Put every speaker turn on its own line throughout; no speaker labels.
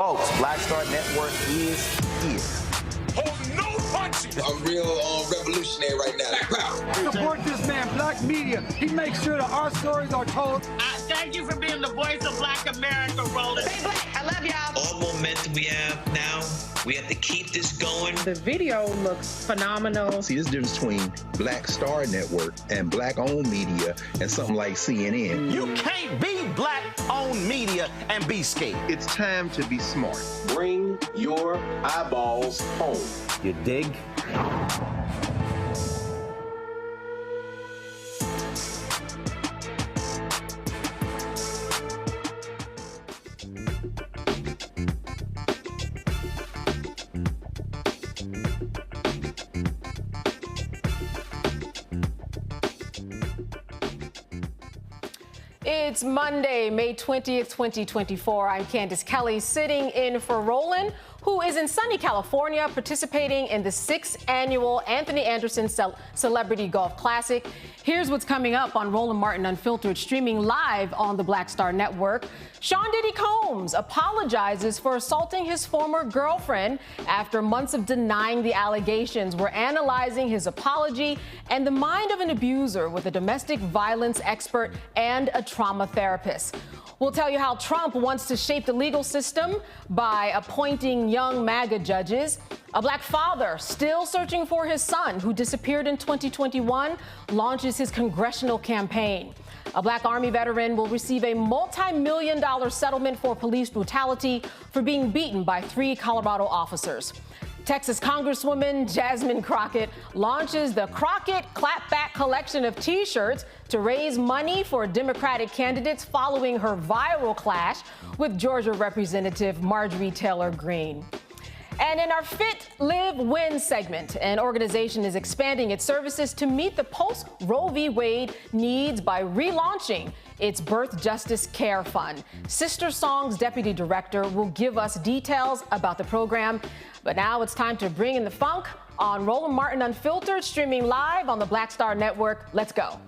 Folks, Black Star Network is here.
Hold no punches.
I'm real revolutionary right now. Black power.
Support this man, Black media. He makes sure that our stories are told.
Thank you for being the voice of Black America, Roland.
Stay black. I love y'all.
All momentum we have now, we have to keep this going.
The video looks phenomenal.
See, this difference between Black Star Network and Black-owned media and something like CNN.
You can't be Black-owned media and be scared.
It's time to be smart.
Bring your eyeballs home.
You dig?
It's Monday, May 20th, 2024. I'm Candace Kelly, sitting in for Roland, who is in sunny California, participating in the 6th annual Anthony Anderson Celebrity Golf Classic. Here's what's coming up on Roland Martin Unfiltered, streaming live on the Black Star Network. Sean Diddy Combs apologizes for assaulting his former girlfriend after months of denying the allegations. We're analyzing his apology and the mind of an abuser with a domestic violence expert and a trauma therapist. We'll tell you how Trump wants to shape the legal system by appointing young MAGA judges. A Black father still searching for his son who disappeared in 2021 launches his congressional campaign. A Black Army veteran will receive a multi-million-dollar settlement for police brutality for being beaten by 3 Colorado officers. Texas Congresswoman Jasmine Crockett launches the Crockett Clapback Collection of T-shirts to raise money for Democratic candidates following her viral clash with Georgia Representative Marjorie Greene. And in our Fit, Live, Win segment, an organization is expanding its services to meet the post-Roe v. Wade needs by relaunching its Birth Justice Care Fund. Sister Song's deputy director will give us details about the program. But now it's time to bring in the funk on Roland Martin Unfiltered, streaming live on the Black Star Network. Let's go.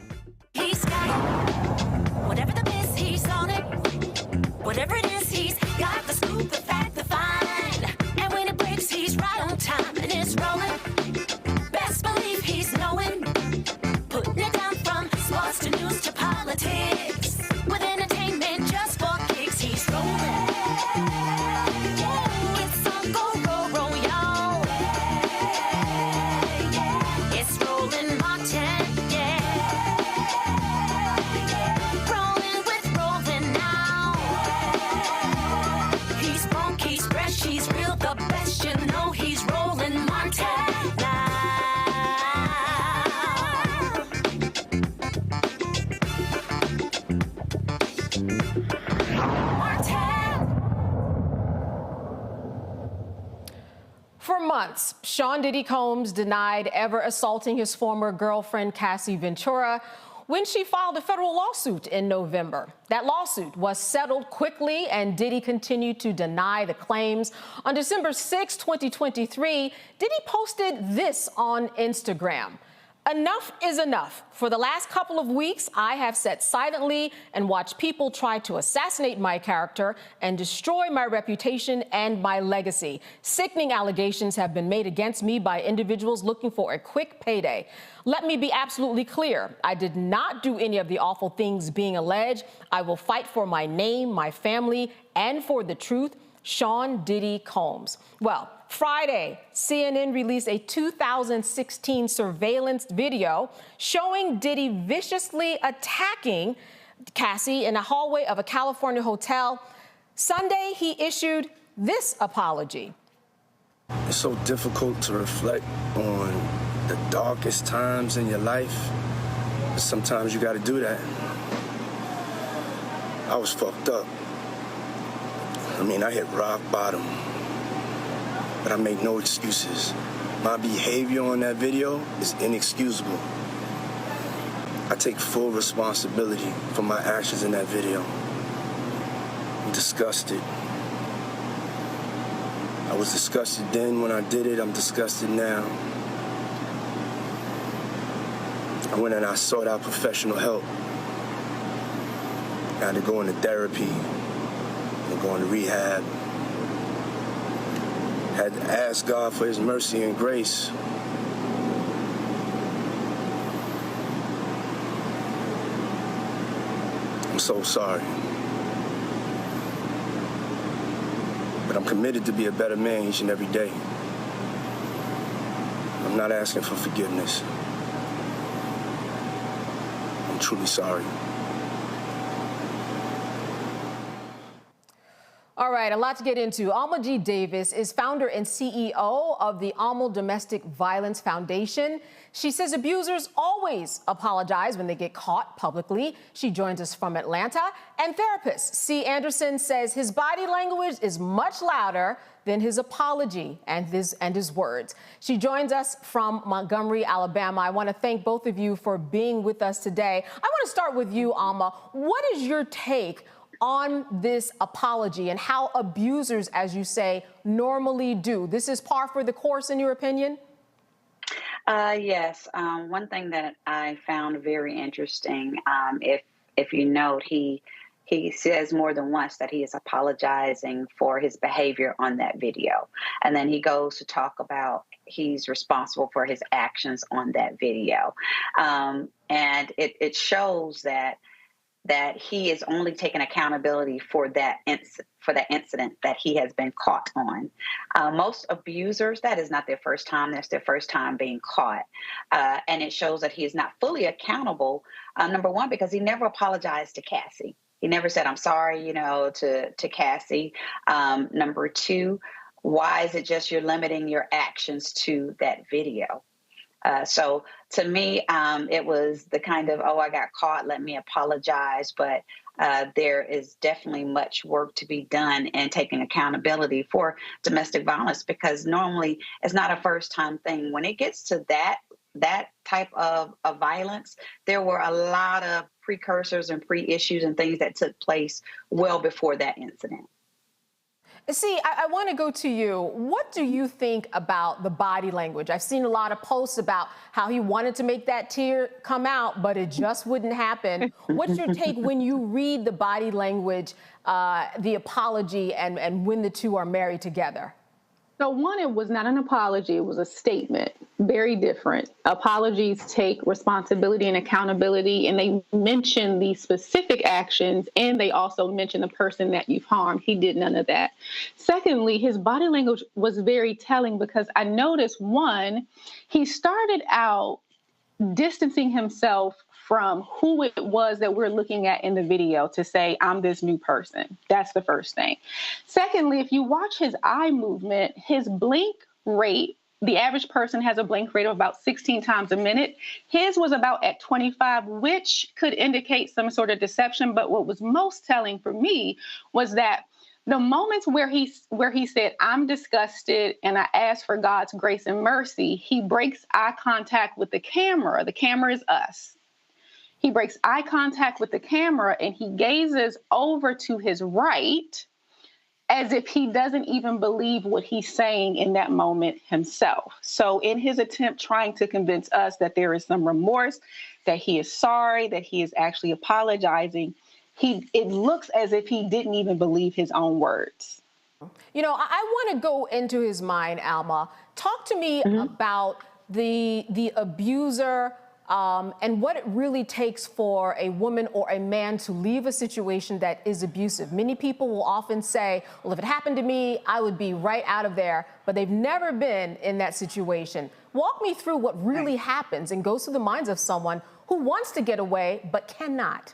He's got it. Whatever the miss, he's on it. Whatever it is, he's got the scoop, the fact, the find. And when it breaks, he's right on time and it's rolling. Best believe he's knowing. Putting it down from sports to news to politics. With entertainment just for kicks, he's rolling. It's on go, roll, y'all. It's Roland Martin, rolling with Roland now. He's funky, he's fresh, he's real, the best, you know he's Roland Martin now.
For months, Sean Diddy Combs denied ever assaulting his former girlfriend, Cassie Ventura, when she filed a federal lawsuit in November. That lawsuit was settled quickly, and Diddy continued to deny the claims. On December 6, 2023, Diddy posted this on Instagram. Enough is enough. For the last couple of weeks, I have sat silently and watched people try to assassinate my character and destroy my reputation and my legacy. Sickening allegations have been made against me by individuals looking for a quick payday. Let me be absolutely clear. I did not do any of the awful things being alleged. I will fight for my name, my family, and for the truth. Sean Diddy Combs. Well, Friday, CNN released a 2016 surveillance video showing Diddy viciously attacking Cassie in a hallway of a California hotel. Sunday, he issued this apology.
It's so difficult to reflect on the darkest times in your life. Sometimes you got to do that. I was fucked up. I mean, I hit rock bottom, but I make no excuses. My behavior on that video is inexcusable. I take full responsibility for my actions in that video. I'm disgusted. I was disgusted then when I did it. I'm disgusted now. I went and I sought out professional help. I had to go into therapy and go into rehab. Had to ask God for his mercy and grace. I'm so sorry. But I'm committed to be a better man each and every day. I'm not asking for forgiveness. I'm truly sorry.
All right, a lot to get into. Alma G. Davis is founder and CEO of the Alma Domestic Violence Foundation. She says abusers always apologize when they get caught publicly. She joins us from Atlanta. And therapist C. Anderson says his body language is much louder than his apology and his words. She joins us from Montgomery, Alabama. I want to thank both of you for being with us today. I want to start with you, Alma. What is your take on this apology and how abusers, as you say, normally do? This is par for the course, in your opinion?
Yes. One thing that I found very interesting, if you note, he says more than once that he is apologizing for his behavior on that video. And then he goes to talk about he's responsible for his actions on that video. And it shows that he is only taking accountability for that incident that he has been caught on. Most abusers, that is not their first time. That's their first time being caught. And it shows that he is not fully accountable, number one, because he never apologized to Cassie. He never said, I'm sorry, to Cassie. Number two, why is it just you're limiting your actions to that video? So to me, it was the kind of, I got caught, let me apologize. But there is definitely much work to be done in taking accountability for domestic violence, because normally it's not a first time thing. When it gets to that type of violence, there were a lot of precursors and pre-issues and things that took place well before that incident.
See, I want to go to you. What do you think about the body language? I've seen a lot of posts about how he wanted to make that tear come out, but it just wouldn't happen. What's your take when you read the body language, the apology, and when the two are married together?
So one, it was not an apology. It was a statement. Very different. Apologies take responsibility and accountability, and they mention the specific actions, and they also mention the person that you've harmed. He did none of that. Secondly, his body language was very telling, because I noticed, one, he started out distancing himself from who it was that we're looking at in the video to say, I'm this new person. That's the first thing. Secondly, if you watch his eye movement, his blink rate, the average person has a blink rate of about 16 times a minute. His was about at 25, which could indicate some sort of deception. But what was most telling for me was that the moments where he said, I'm disgusted and I ask for God's grace and mercy, he breaks eye contact with the camera. The camera is us. He breaks eye contact with the camera and he gazes over to his right as if he doesn't even believe what he's saying in that moment himself. So in his attempt trying to convince us that there is some remorse, that he is sorry, that he is actually apologizing, it looks as if he didn't even believe his own words.
I want to go into his mind, Alma. Talk to me about the abuser, and what it really takes for a woman or a man to leave a situation that is abusive. Many people will often say, well, if it happened to me, I would be right out of there, but they've never been in that situation. Walk me through what really happens and goes through the minds of someone who wants to get away but cannot.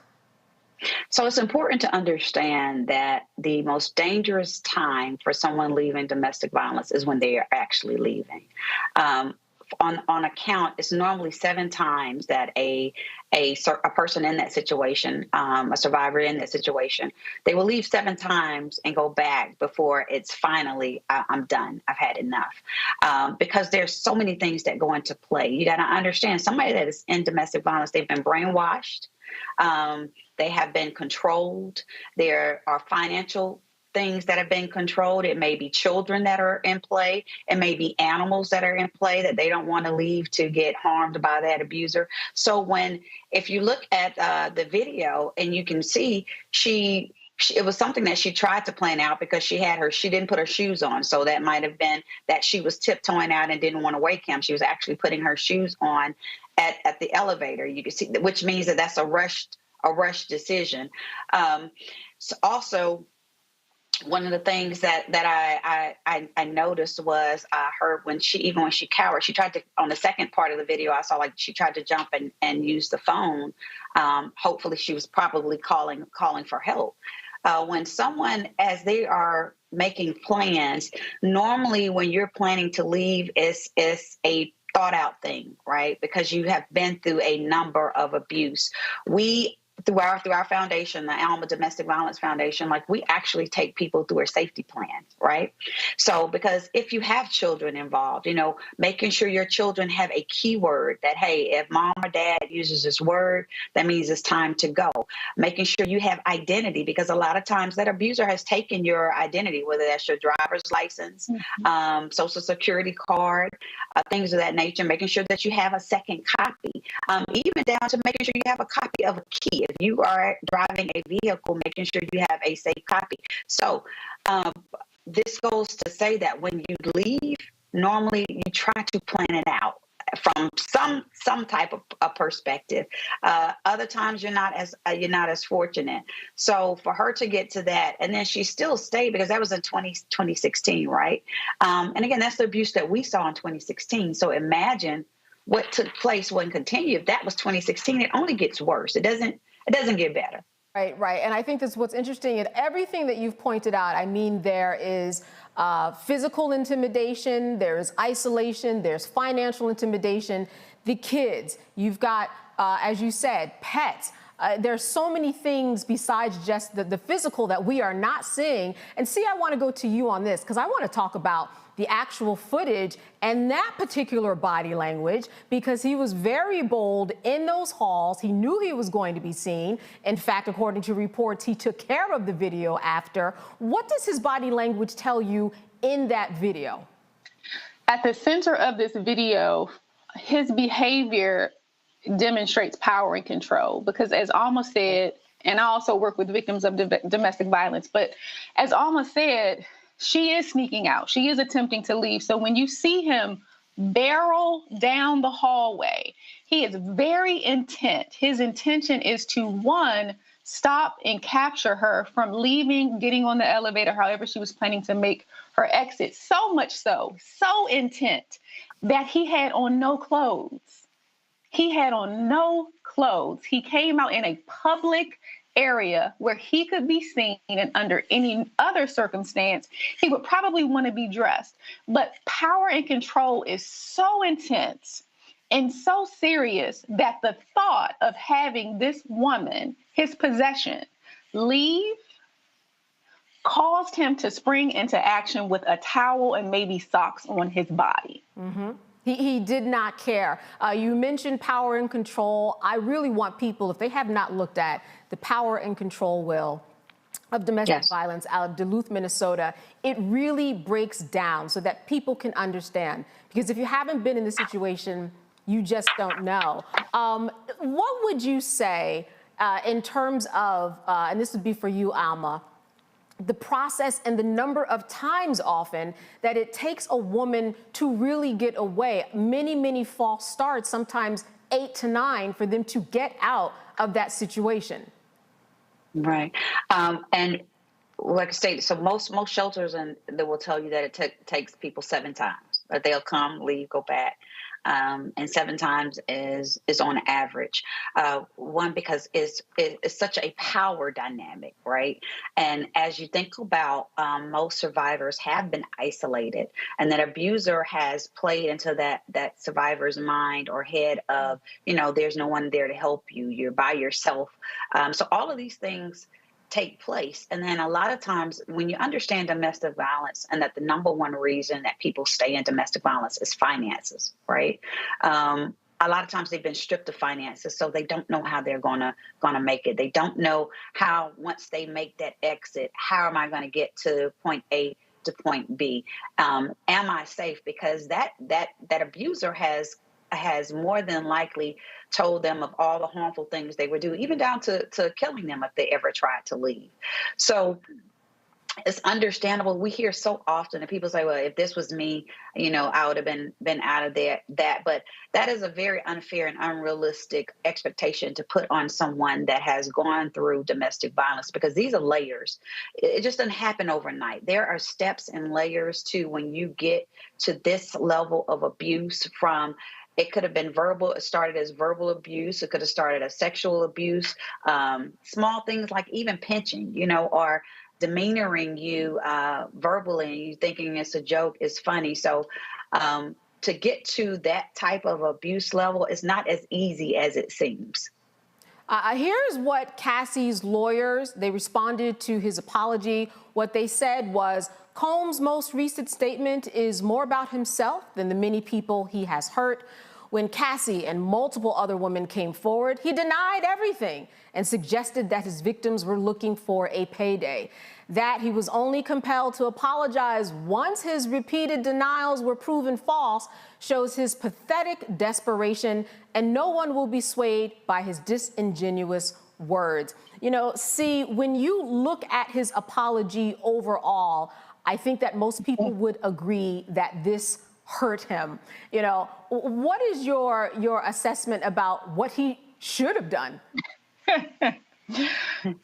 So it's important to understand that the most dangerous time for someone leaving domestic violence is when they are actually leaving. On account, it's normally 7 times that a person in that situation, a survivor in that situation, they will leave 7 times and go back before it's finally, I'm done, I've had enough. Because there's so many things that go into play. You got to understand, somebody that is in domestic violence, they've been brainwashed, they have been controlled, there are financial things that have been controlled. It may be children that are in play. It may be animals that are in play that they don't want to leave to get harmed by that abuser. So if you look at the video and you can see she it was something that she tried to plan out because she didn't put her shoes on. So that might have been that she was tiptoeing out and didn't want to wake him. She was actually putting her shoes on at the elevator. You can see, which means that that's a rushed decision. So also, one of the things that I noticed was her when she cowered, she tried to, on the second part of the video, I saw like she tried to jump and use the phone. Hopefully she was probably calling for help. When someone, as they are making plans, normally when you're planning to leave, it's a thought out thing, right? Because you have been through a number of abuse. Through our foundation, the Alma Domestic Violence Foundation, like we actually take people through a safety plan, right? So because if you have children involved, making sure your children have a keyword that, hey, if mom or dad uses this word, that means it's time to go. Making sure you have identity, because a lot of times that abuser has taken your identity, whether that's your driver's license, social security card, things of that nature, making sure that you have a second copy, even down to making sure you have a copy of a key. If you are driving a vehicle, making sure you have a safe copy. So this goes to say that when you leave, normally you try to plan it out from some type of perspective. Other times you're not as fortunate. So for her to get to that, and then she still stayed, because that was in 2016, right? And again, that's the abuse that we saw in 2016. So imagine what took place when continued. If that was 2016, it only gets worse. It doesn't get better.
Right. And I think that's what's interesting in everything that you've pointed out. I mean, there is physical intimidation, there's isolation, there's financial intimidation, the kids, you've got, as you said, pets. There's so many things besides just the physical that we are not seeing. And I want to go to you on this, because I want to talk about the actual footage and that particular body language, because he was very bold in those halls. He knew he was going to be seen. In fact, according to reports, he took care of the video after. What does his body language tell you in that video?
At the center of this video, his behavior demonstrates power and control, because as Alma said, and I also work with victims of domestic violence, but as Alma said, she is sneaking out. She is attempting to leave. So when you see him barrel down the hallway, he is very intent. His intention is to, one, stop and capture her from leaving, getting on the elevator, however she was planning to make her exit. So much so intent that he had on no clothes. He had on no clothes. He came out in a public area where he could be seen, and under any other circumstance, he would probably want to be dressed. But power and control is so intense and so serious that the thought of having this woman, his possession, leave caused him to spring into action with a towel and maybe socks on his body.
Mm-hmm. He did not care. You mentioned power and control. I really want people, if they have not looked at the power and control will of domestic violence out of Duluth, Minnesota, it really breaks down so that people can understand. Because if you haven't been in the situation, you just don't know. What would you say in terms of, and this would be for you, Alma, the process and the number of times often that it takes a woman to really get away? Many false starts, sometimes 8 to 9, for them to get out of that situation.
Right. And like I stated, so most shelters, and they will tell you that it takes people 7 times. That they'll come, leave, go back. And 7 times is on average. One, because it's such a power dynamic, right? And as you think about, most survivors have been isolated, and that abuser has played into that survivor's mind or head of, there's no one there to help you. You're by yourself. So all of these things take place. And then a lot of times when you understand domestic violence, and that the number one reason that people stay in domestic violence is finances, right? A lot of times they've been stripped of finances, so they don't know how they're gonna make it. They don't know how, once they make that exit, how am I going to get to point A to point B? Am I safe? Because that abuser has has more than likely told them of all the harmful things they would do, even down to killing them if they ever tried to leave. So it's understandable. We hear so often that people say, well, if this was me, I would have been out of that. But that is a very unfair and unrealistic expectation to put on someone that has gone through domestic violence, because these are layers. It just doesn't happen overnight. There are steps and layers to when you get to this level of abuse. From it could have been verbal. It started as verbal abuse. It could have started as sexual abuse. Small things like even pinching, or demeanoring you verbally, and you thinking it's a joke, is funny. So to get to that type of abuse level is not as easy as it seems.
Here's what Cassie's lawyers, they responded to his apology. What they said was, Combs' most recent statement is more about himself than the many people he has hurt. When Cassie and multiple other women came forward, he denied everything and suggested that his victims were looking for a payday. That he was only compelled to apologize once his repeated denials were proven false shows his pathetic desperation, and no one will be swayed by his disingenuous words. See, when you look at his apology overall, I think that most people would agree that this hurt him. What is your assessment about what he should have done?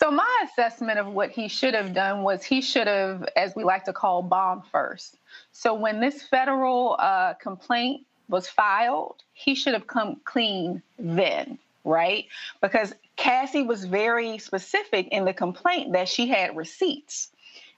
So my assessment of what he should have done was he should have, as we like to call, bombed first. So when this federal complaint was filed, he should have come clean then, right? Because Cassie was very specific in the complaint that she had receipts.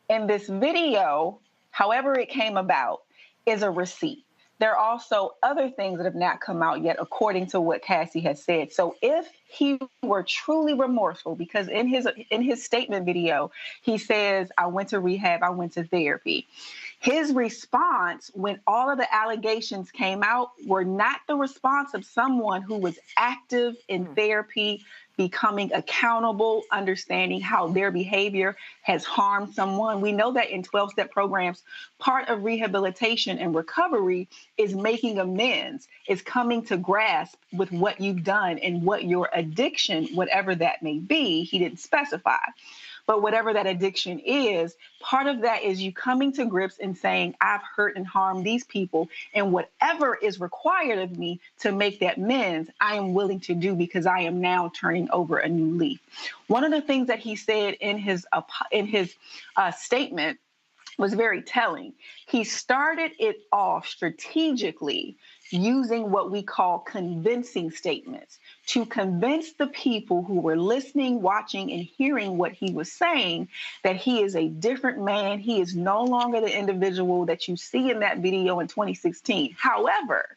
And this video, however it came about, is a receipt. There are also other things that have not come out yet, according to what Cassie has said. So if he were truly remorseful, because in his statement video, he says, I went to rehab, I went to therapy. His response when all of the allegations came out were not the response of someone who was active in therapy, becoming accountable, understanding how their behavior has harmed someone. We know that in 12-step programs, part of rehabilitation and recovery is making amends, is coming to grasp with what you've done and what your addiction, whatever that may be, he didn't specify. But whatever that addiction is, part of that is you coming to grips and saying, I've hurt and harmed these people, and whatever is required of me to make that amends, I am willing to do because I am now turning over a new leaf. One of the things that he said in his statement was very telling. He started it off strategically using what we call convincing statements to convince the people who were listening, watching, and hearing what he was saying that he is a different man. He is no longer the individual that you see in that video in 2016. However,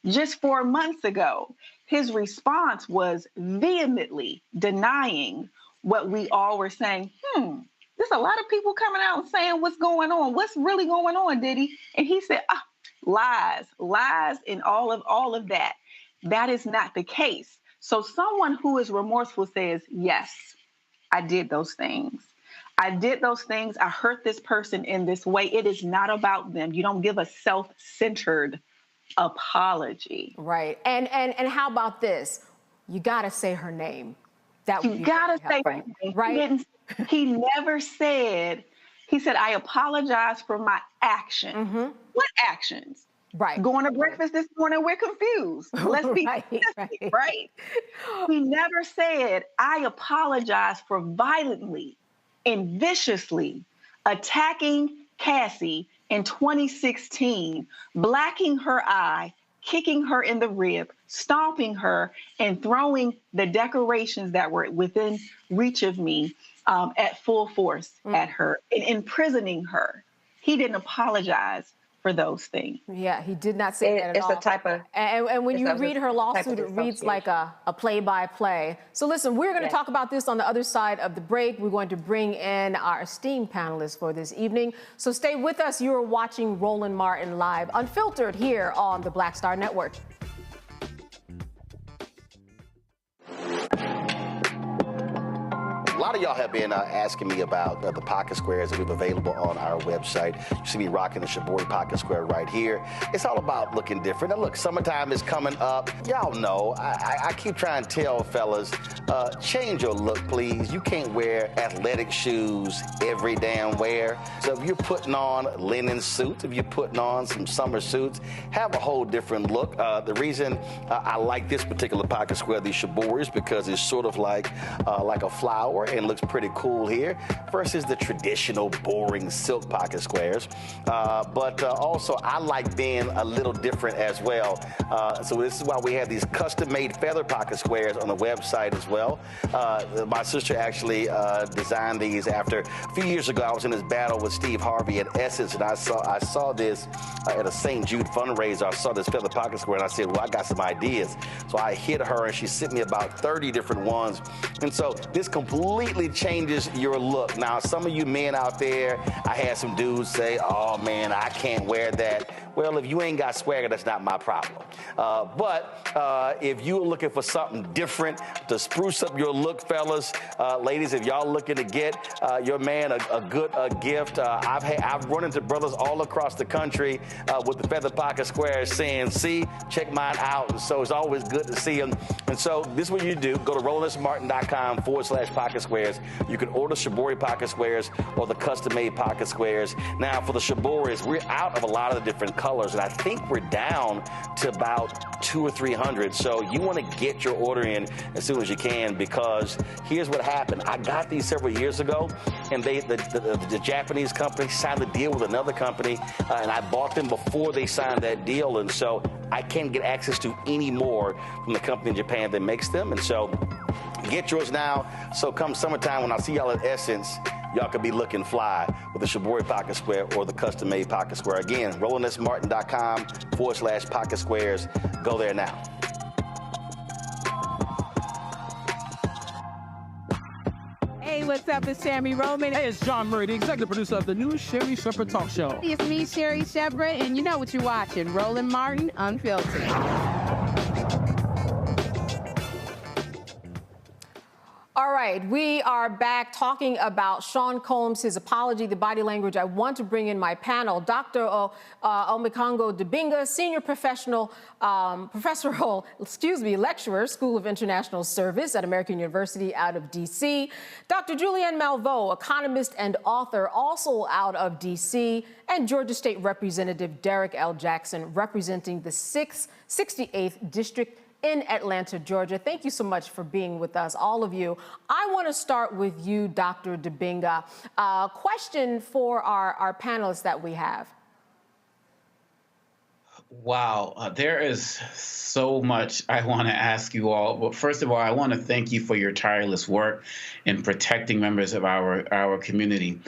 just 4 months ago, his response was vehemently denying what we all were saying. There's a lot of people coming out and saying what's going on. What's really going on, Diddy? And he said, lies, and all of that. That is not the case. So someone who is remorseful says, yes, I did those things. I did those things. I hurt this person in this way. It is not about them. You don't give a self-centered apology.
Right. And how about this? You got to say her name. That would
you got to say her name.
Right.
He never said, he said, I apologize for my actions. Mm-hmm. What actions?
Right.
Going to breakfast this morning, we're confused. Let's be specific, right? He never said, I apologize for violently and viciously attacking Cassie in 2016, blacking her eye, kicking her in the rib, stomping her, and throwing the decorations that were within reach of me at full force at her and imprisoning her. He didn't apologize for those things.
Yeah, he did not say that at all.
It's a type of...
And when you read her lawsuit, it reads like a play-by-play. So listen, we're going to talk about this on the other side of the break. We're going to bring in our esteemed panelists for this evening. So stay with us. You are watching Roland Martin Live, Unfiltered, here on the Black Star Network.
A lot of y'all have been asking me about the pocket squares that we have available on our website. You see me rocking the Shibori pocket square right here. It's all about looking different. Now, look, summertime is coming up. Y'all know, I keep trying to tell fellas, change your look, please. You can't wear athletic shoes every damn wear. So if you're putting on linen suits, if you're putting on some summer suits, have a whole different look. The reason I like this particular pocket square, the Shibori, is because it's sort of like a flower and looks pretty cool here versus the traditional boring silk pocket squares. But also I like being a little different as well. So this is why we have these custom-made feather pocket squares on the website as well. My sister actually designed these after a few years ago. I was in this battle with Steve Harvey at Essence, and I saw this at a St. Jude fundraiser. I saw this feather pocket square, and I said, well, I got some ideas. So I hit her, and she sent me about 30 different ones. And so this completely changes your look. Now, some of you men out there, I had some dudes say, oh, man, I can't wear that. Well, if you ain't got swagger, that's not my problem. But if you're looking for something different to spruce up your look, fellas, ladies, if y'all looking to get your man a good gift, I've run into brothers all across the country with the feather pocket squares saying, see, check mine out. And so it's always good to see them. And so this is what you do. Go to RolandSMartin.com/pocket squares. You can order Shibori pocket squares or the custom-made pocket squares. Now, for the Shiboris, we're out of a lot of the different colors, and I think we're down to about 200 or 300. So you want to get your order in as soon as you can, because here's what happened. I got these several years ago, and the Japanese company signed a deal with another company, and I bought them before they signed that deal, and so I can't get access to any more from the company in Japan that makes them. And so get yours now. So come summertime, when I see y'all at Essence, y'all could be looking fly with the Shibori pocket square or the custom-made pocket square. Again, RolandSMartin.com/pocket squares. Go there now.
Hey, what's up? It's Sammy Roman.
Hey, it's John Murray, the executive producer of the new Sherry Shepherd Talk Show.
It's me, Sherry Shepherd, and you know what you're watching, Roland Martin Unfiltered.
All right, we are back talking about Sean Combs, his apology, the body language. I want to bring in my panel, Dr. Omekongo Dibinga, senior lecturer, School of International Service at American University out of D.C. Dr. Julianne Malveaux, economist and author, also out of D.C., and Georgia State Representative Derek L. Jackson, representing the 68th District in Atlanta, Georgia. Thank you so much for being with us, all of you. I want to start with you, Dr. Dibinga. Question for our panelists that we have.
Wow, there is so much I want to ask you all. But first of all, I want to thank you for your tireless work in protecting members of our community.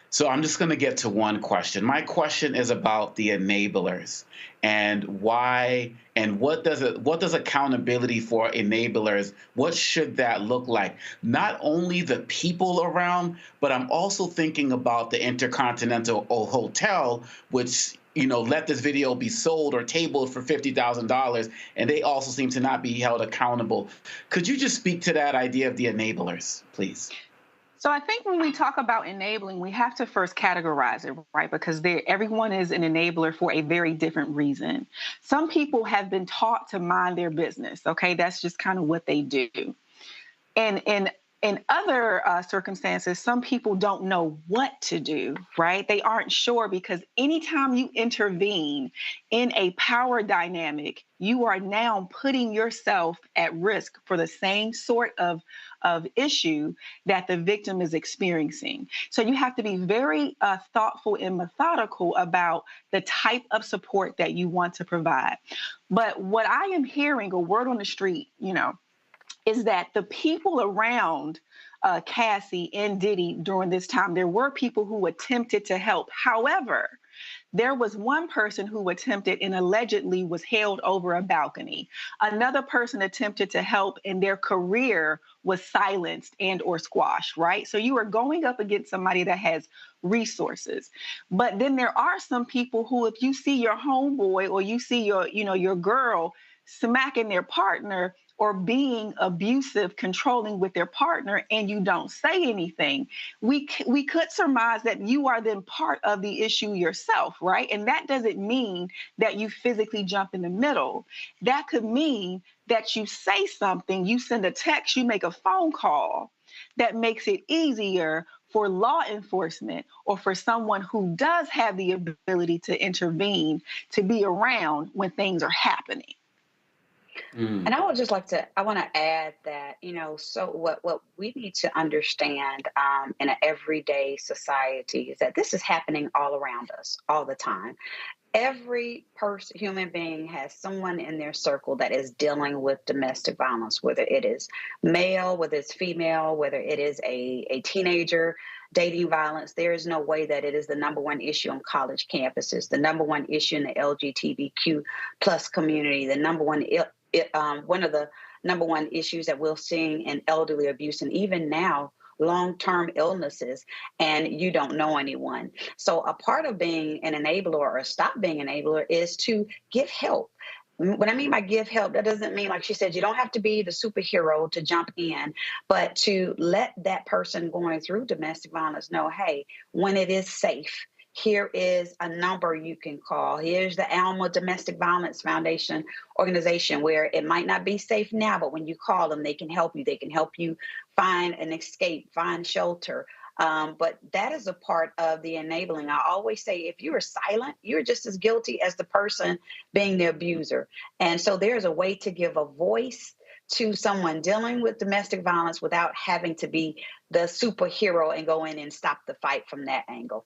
So I'm just going to get to one question. My question is about the enablers and why and what does accountability for enablers, what should that look like? Not only the people around, but I'm also thinking about the Intercontinental Hotel, which let this video be sold or tabled for $50,000, and they also seem to not be held accountable. Could you just speak to that idea of the enablers, please?
So I think when we talk about enabling, we have to first categorize it, right? Because everyone is an enabler for a very different reason. Some people have been taught to mind their business, okay? That's just kind of what they do. And in other circumstances, some people don't know what to do, right? They aren't sure, because anytime you intervene in a power dynamic, you are now putting yourself at risk for the same sort of issue that the victim is experiencing. So you have to be very thoughtful and methodical about the type of support that you want to provide. But what I am hearing, a word on the street, is that the people around Cassie and Diddy during this time, there were people who attempted to help. However, there was one person who attempted and allegedly was held over a balcony. Another person attempted to help, and their career was silenced and or squashed, right? So you are going up against somebody that has resources. But then there are some people who, if you see your homeboy or you see your girl smacking their partner,
or being abusive, controlling with their partner, and you don't say anything, we could surmise that you are then part of the issue yourself, right? And that doesn't mean that you physically jump in the middle. That could mean that you say something, you send a text, you make a phone call that makes it easier for law enforcement or for someone who does have the ability to intervene to be around when things are happening.
And I would just like to, I want to add that, so what we need to understand in an everyday society is that this is happening all around us all the time. Every person, human being has someone in their circle that is dealing with domestic violence, whether it is male, whether it's female, whether it is a teenager, dating violence. There is no way that it is the number one issue on college campuses, the number one issue in the LGBTQ plus community, the number one one of the number one issues that we're seeing in elderly abuse, and even now, long-term illnesses, and you don't know anyone. So a part of being an enabler or stop being an enabler is to give help. What I mean by give help, that doesn't mean, like she said, you don't have to be the superhero to jump in, but to let that person going through domestic violence know, hey, when it is safe, here is a number you can call. Here's the Alma Domestic Violence Foundation organization, where it might not be safe now, but when you call them, they can help you. They can help you find an escape, find shelter. But that is a part of the enabling. I always say, if you are silent, you're just as guilty as the person being the abuser. And so there's a way to give a voice to someone dealing with domestic violence without having to be the superhero and go in and stop the fight from that angle.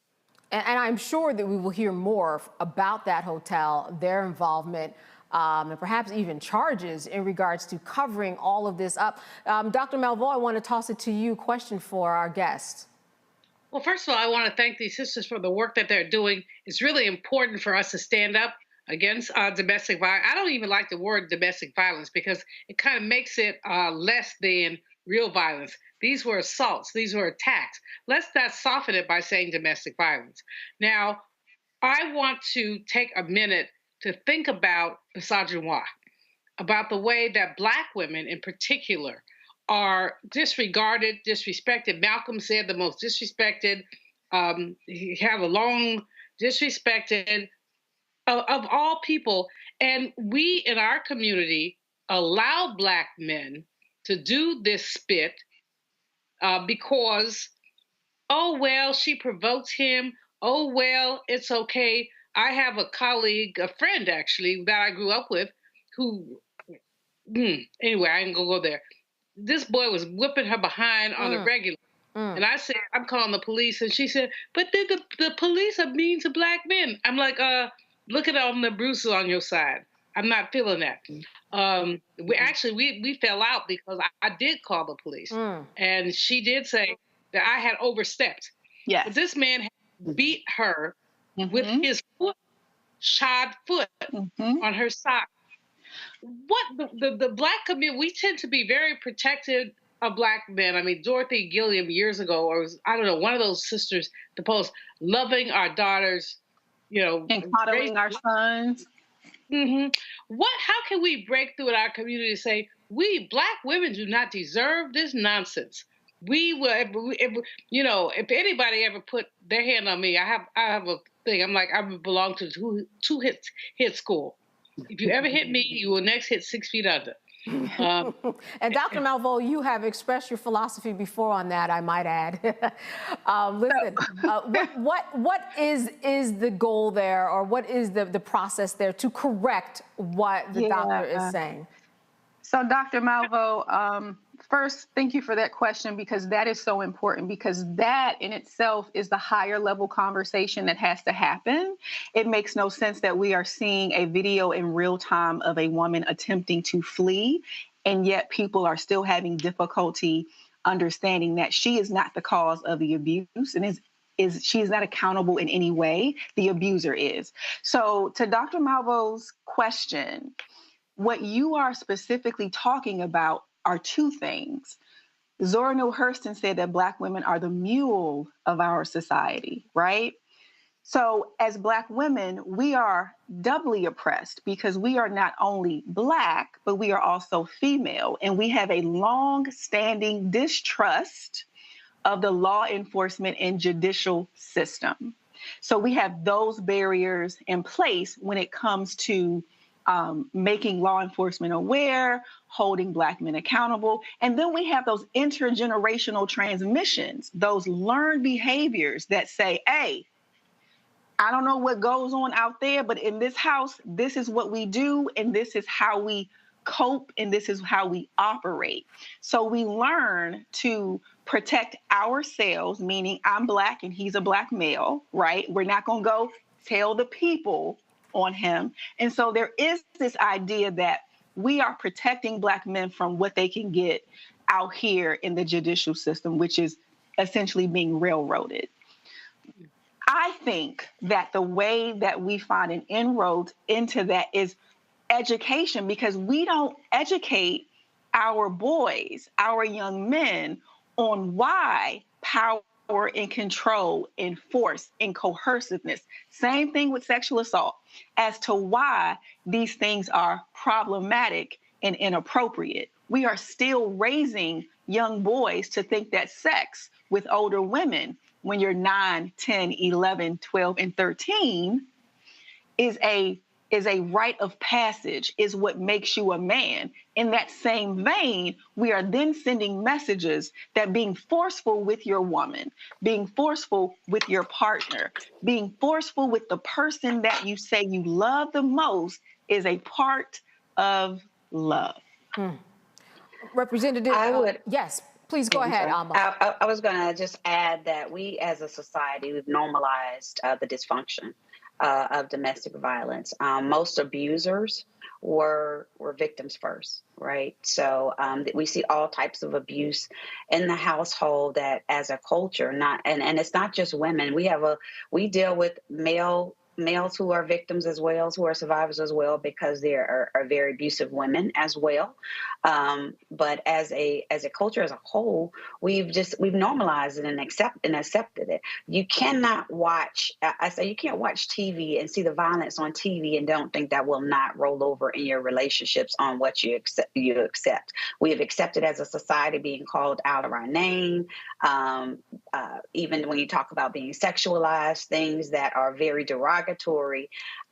And I'm sure that we will hear more about that hotel, their involvement, and perhaps even charges in regards to covering all of this up. Dr. Malveaux, I want to toss it to you. Question for our guest.
Well, first of all, I want to thank these sisters for the work that they're doing. It's really important for us to stand up against domestic violence. I don't even like the word domestic violence because it kind of makes it less than real violence. These were assaults. These were attacks. Let's not soften it by saying domestic violence. Now, I want to take a minute to think about misogyny, about the way that Black women in particular are disregarded, disrespected. Malcolm said the most disrespected, he have a long disrespected of all people. And we in our community allow Black men to do this spit because, oh, well, she provoked him. Oh, well, it's okay. I have a colleague, a friend actually, that I grew up with who, anyway, I ain't gonna go there. This boy was whipping her behind on a regular. And I said, I'm calling the police. And she said, but the police are mean to Black men. I'm like, look at all the bruises on your side. I'm not feeling that. We fell out because I did call the police. And she did say that I had overstepped.
Yes.
But this man had beat her with his foot, shod foot on her sock. What the Black community, we tend to be very protective of Black men. I mean, Dorothy Gilliam years ago, or I don't know, one of those sisters, to post loving our daughters,
and coddling our sons.
How can we break through in our community and say, we Black women do not deserve this nonsense? We will, if anybody ever put their hand on me, I have a thing. I'm like, I belong to two hit school. If you ever hit me, you will next hit 6 feet under.
And Dr. Malveaux, you have expressed your philosophy before on that, I might add. Listen, what is the goal there, or what is the process there to correct what the doctor is saying?
So, Dr. Malveaux, first, thank you for that question, because that is so important, because that in itself is the higher level conversation that has to happen. It makes no sense that we are seeing a video in real time of a woman attempting to flee, and yet people are still having difficulty understanding that she is not the cause of the abuse and she is not accountable in any way. The abuser is. So to Dr. Malveaux's question, what you are specifically talking about are two things. Zora Neale Hurston said that Black women are the mule of our society, right? So as Black women, we are doubly oppressed because we are not only Black, but we are also female. And we have a long-standing distrust of the law enforcement and judicial system. So we have those barriers in place when it comes to making law enforcement aware, holding Black men accountable. And then we have those intergenerational transmissions, those learned behaviors that say, hey, I don't know what goes on out there, but in this house, this is what we do, and this is how we cope, and this is how we operate. So we learn to protect ourselves, meaning I'm Black and he's a Black male, right? We're not going to go tell the people on him. And so there is this idea that we are protecting Black men from what they can get out here in the judicial system, which is essentially being railroaded. I think that the way that we find an inroad into that is education, because we don't educate our boys, our young men, on why power and control and force and coerciveness, same thing with sexual assault, as to why these things are problematic and inappropriate. We are still raising young boys to think that sex with older women when you're 9, 10, 11, 12, and 13 is a rite of passage, is what makes you a man. In that same vein, we are then sending messages that being forceful with your woman, being forceful with your partner, being forceful with the person that you say you love the most is a part of love.
Representative, yes, please go ahead, Alma.
I was going to just add that we as a society, we've normalized the dysfunction of domestic violence. Most abusers were victims first, right? So we see all types of abuse in the household that as a culture, and it's not just women. We deal with males who are victims as well, who are survivors as well, because there are very abusive women as well. But as a culture as a whole, we've normalized it and accepted it. You cannot watch. I say you can't watch TV and see the violence on TV and don't think that will not roll over in your relationships on what you accept. We have accepted as a society being called out of our name. Even when you talk about being sexualized, things that are very derogatory.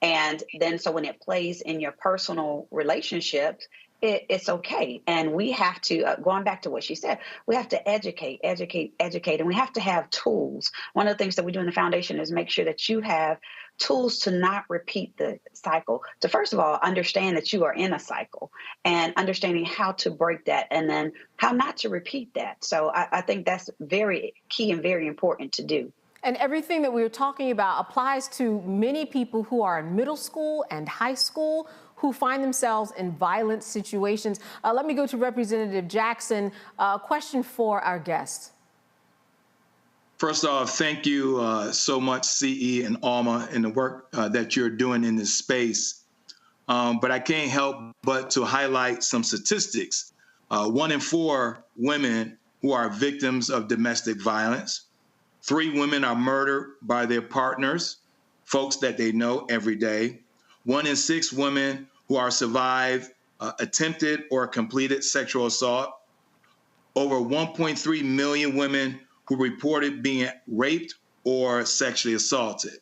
And then so when it plays in your personal relationships, it's okay. And we have to, going back to what she said, we have to educate, and we have to have tools. One of the things that we do in the foundation is make sure that you have tools to not repeat the cycle. To first of all, understand that you are in a cycle and understanding how to break that and then how not to repeat that. So I think that's very key and very important to do.
And everything that we were talking about applies to many people who are in middle school and high school who find themselves in violent situations. Let me go to Representative Jackson. Question for our guests.
First off, thank you so much, CE and Alma, and the work that you're doing in this space. But I can't help but to highlight some statistics. 1 in 4 women who are victims of domestic violence. 3 women are murdered by their partners, folks that they know every day. 1 in 6 women who are survived attempted or completed sexual assault. Over 1.3 million women who reported being raped or sexually assaulted.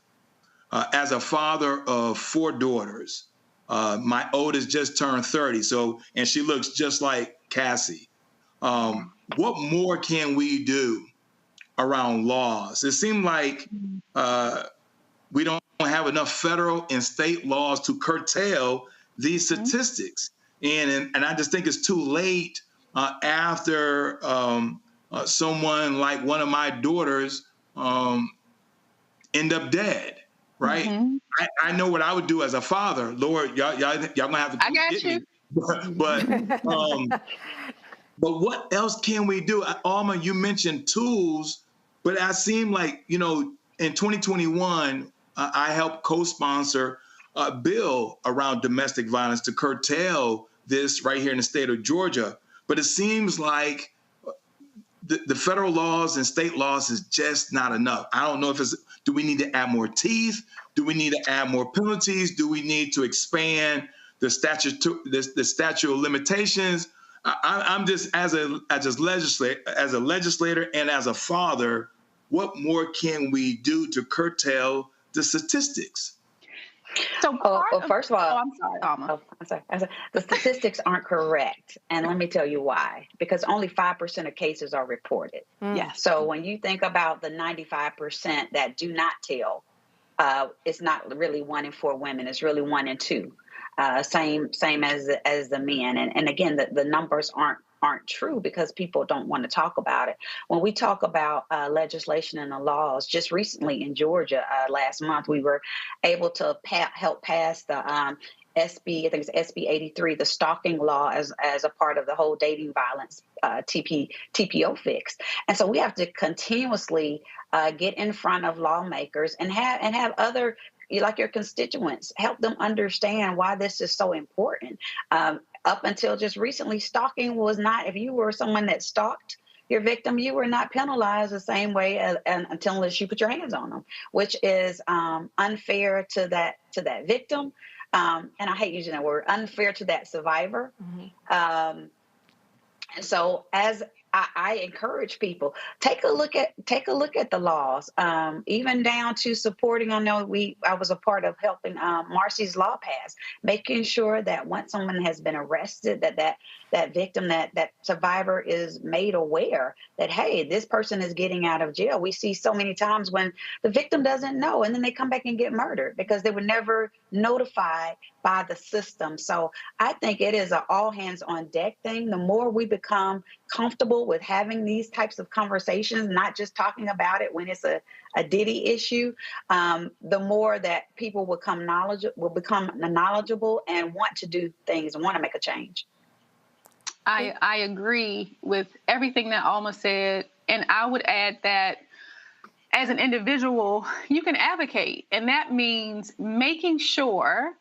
As a father of 4 daughters, my oldest just turned 30, and she looks just like Cassie. What more can we do around laws? It seems like we don't have enough federal and state laws to curtail these statistics. And I just think it's too late after someone like one of my daughters end up dead, right? Mm-hmm. I know what I would do as a father. Lord, y'all gonna have to get me. But what else can we do? Alma, you mentioned tools, but I seem like, in 2021, I helped co-sponsor a bill around domestic violence to curtail this right here in the state of Georgia. But it seems like the federal laws and state laws is just not enough. I don't know if do we need to add more teeth? Do we need to add more penalties? Do we need to expand the statute of limitations? I'm just as a legislator and as a father, what more can we do to curtail the statistics?
So first of all, I'm sorry. The statistics aren't correct, and let me tell you why. Because only 5% of cases are reported.
Yes.
So when you think about the 95% that do not tell, it's not really 1 in 4 women. It's really 1 in 2. Same as the men. And again, the numbers aren't true because people don't want to talk about it. When we talk about legislation and the laws, just recently in Georgia, last month, we were able to help pass the SB, I think it's SB 83, the stalking law as a part of the whole dating violence TPO fix. And so we have to continuously get in front of lawmakers and have other, like your constituents, help them understand why this is so important. Up until just recently, stalking was not, if you were someone that stalked your victim, you were not penalized the same way unless you put your hands on them, which is unfair to that victim. And I hate using that word, unfair to that survivor. And so as I encourage people, take a look at the laws, even down to supporting. I know I was a part of helping Marcy's law pass, making sure that once someone has been arrested, that victim, that survivor is made aware that, hey, this person is getting out of jail. We see so many times when the victim doesn't know, and then they come back and get murdered because they were never notified by the system. So I think it is an all hands on deck thing. The more we become comfortable with having these types of conversations, not just talking about it when it's a Diddy issue, the more that people will become knowledgeable and want to do things and want to make a change.
I agree with everything that Alma said, and I would add that as an individual, you can advocate, and that means making sure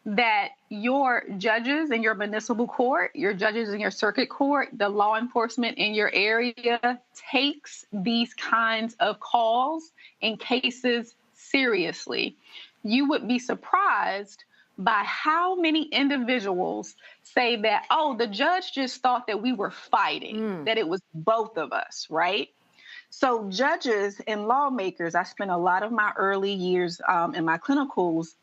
that your judges in your municipal court, your judges in your circuit court, the law enforcement in your area takes these kinds of calls and cases seriously. You would be surprised by how many individuals say that, oh, the judge just thought that we were fighting, that it was both of us, right? So judges and lawmakers, I spent a lot of my early years in my clinicals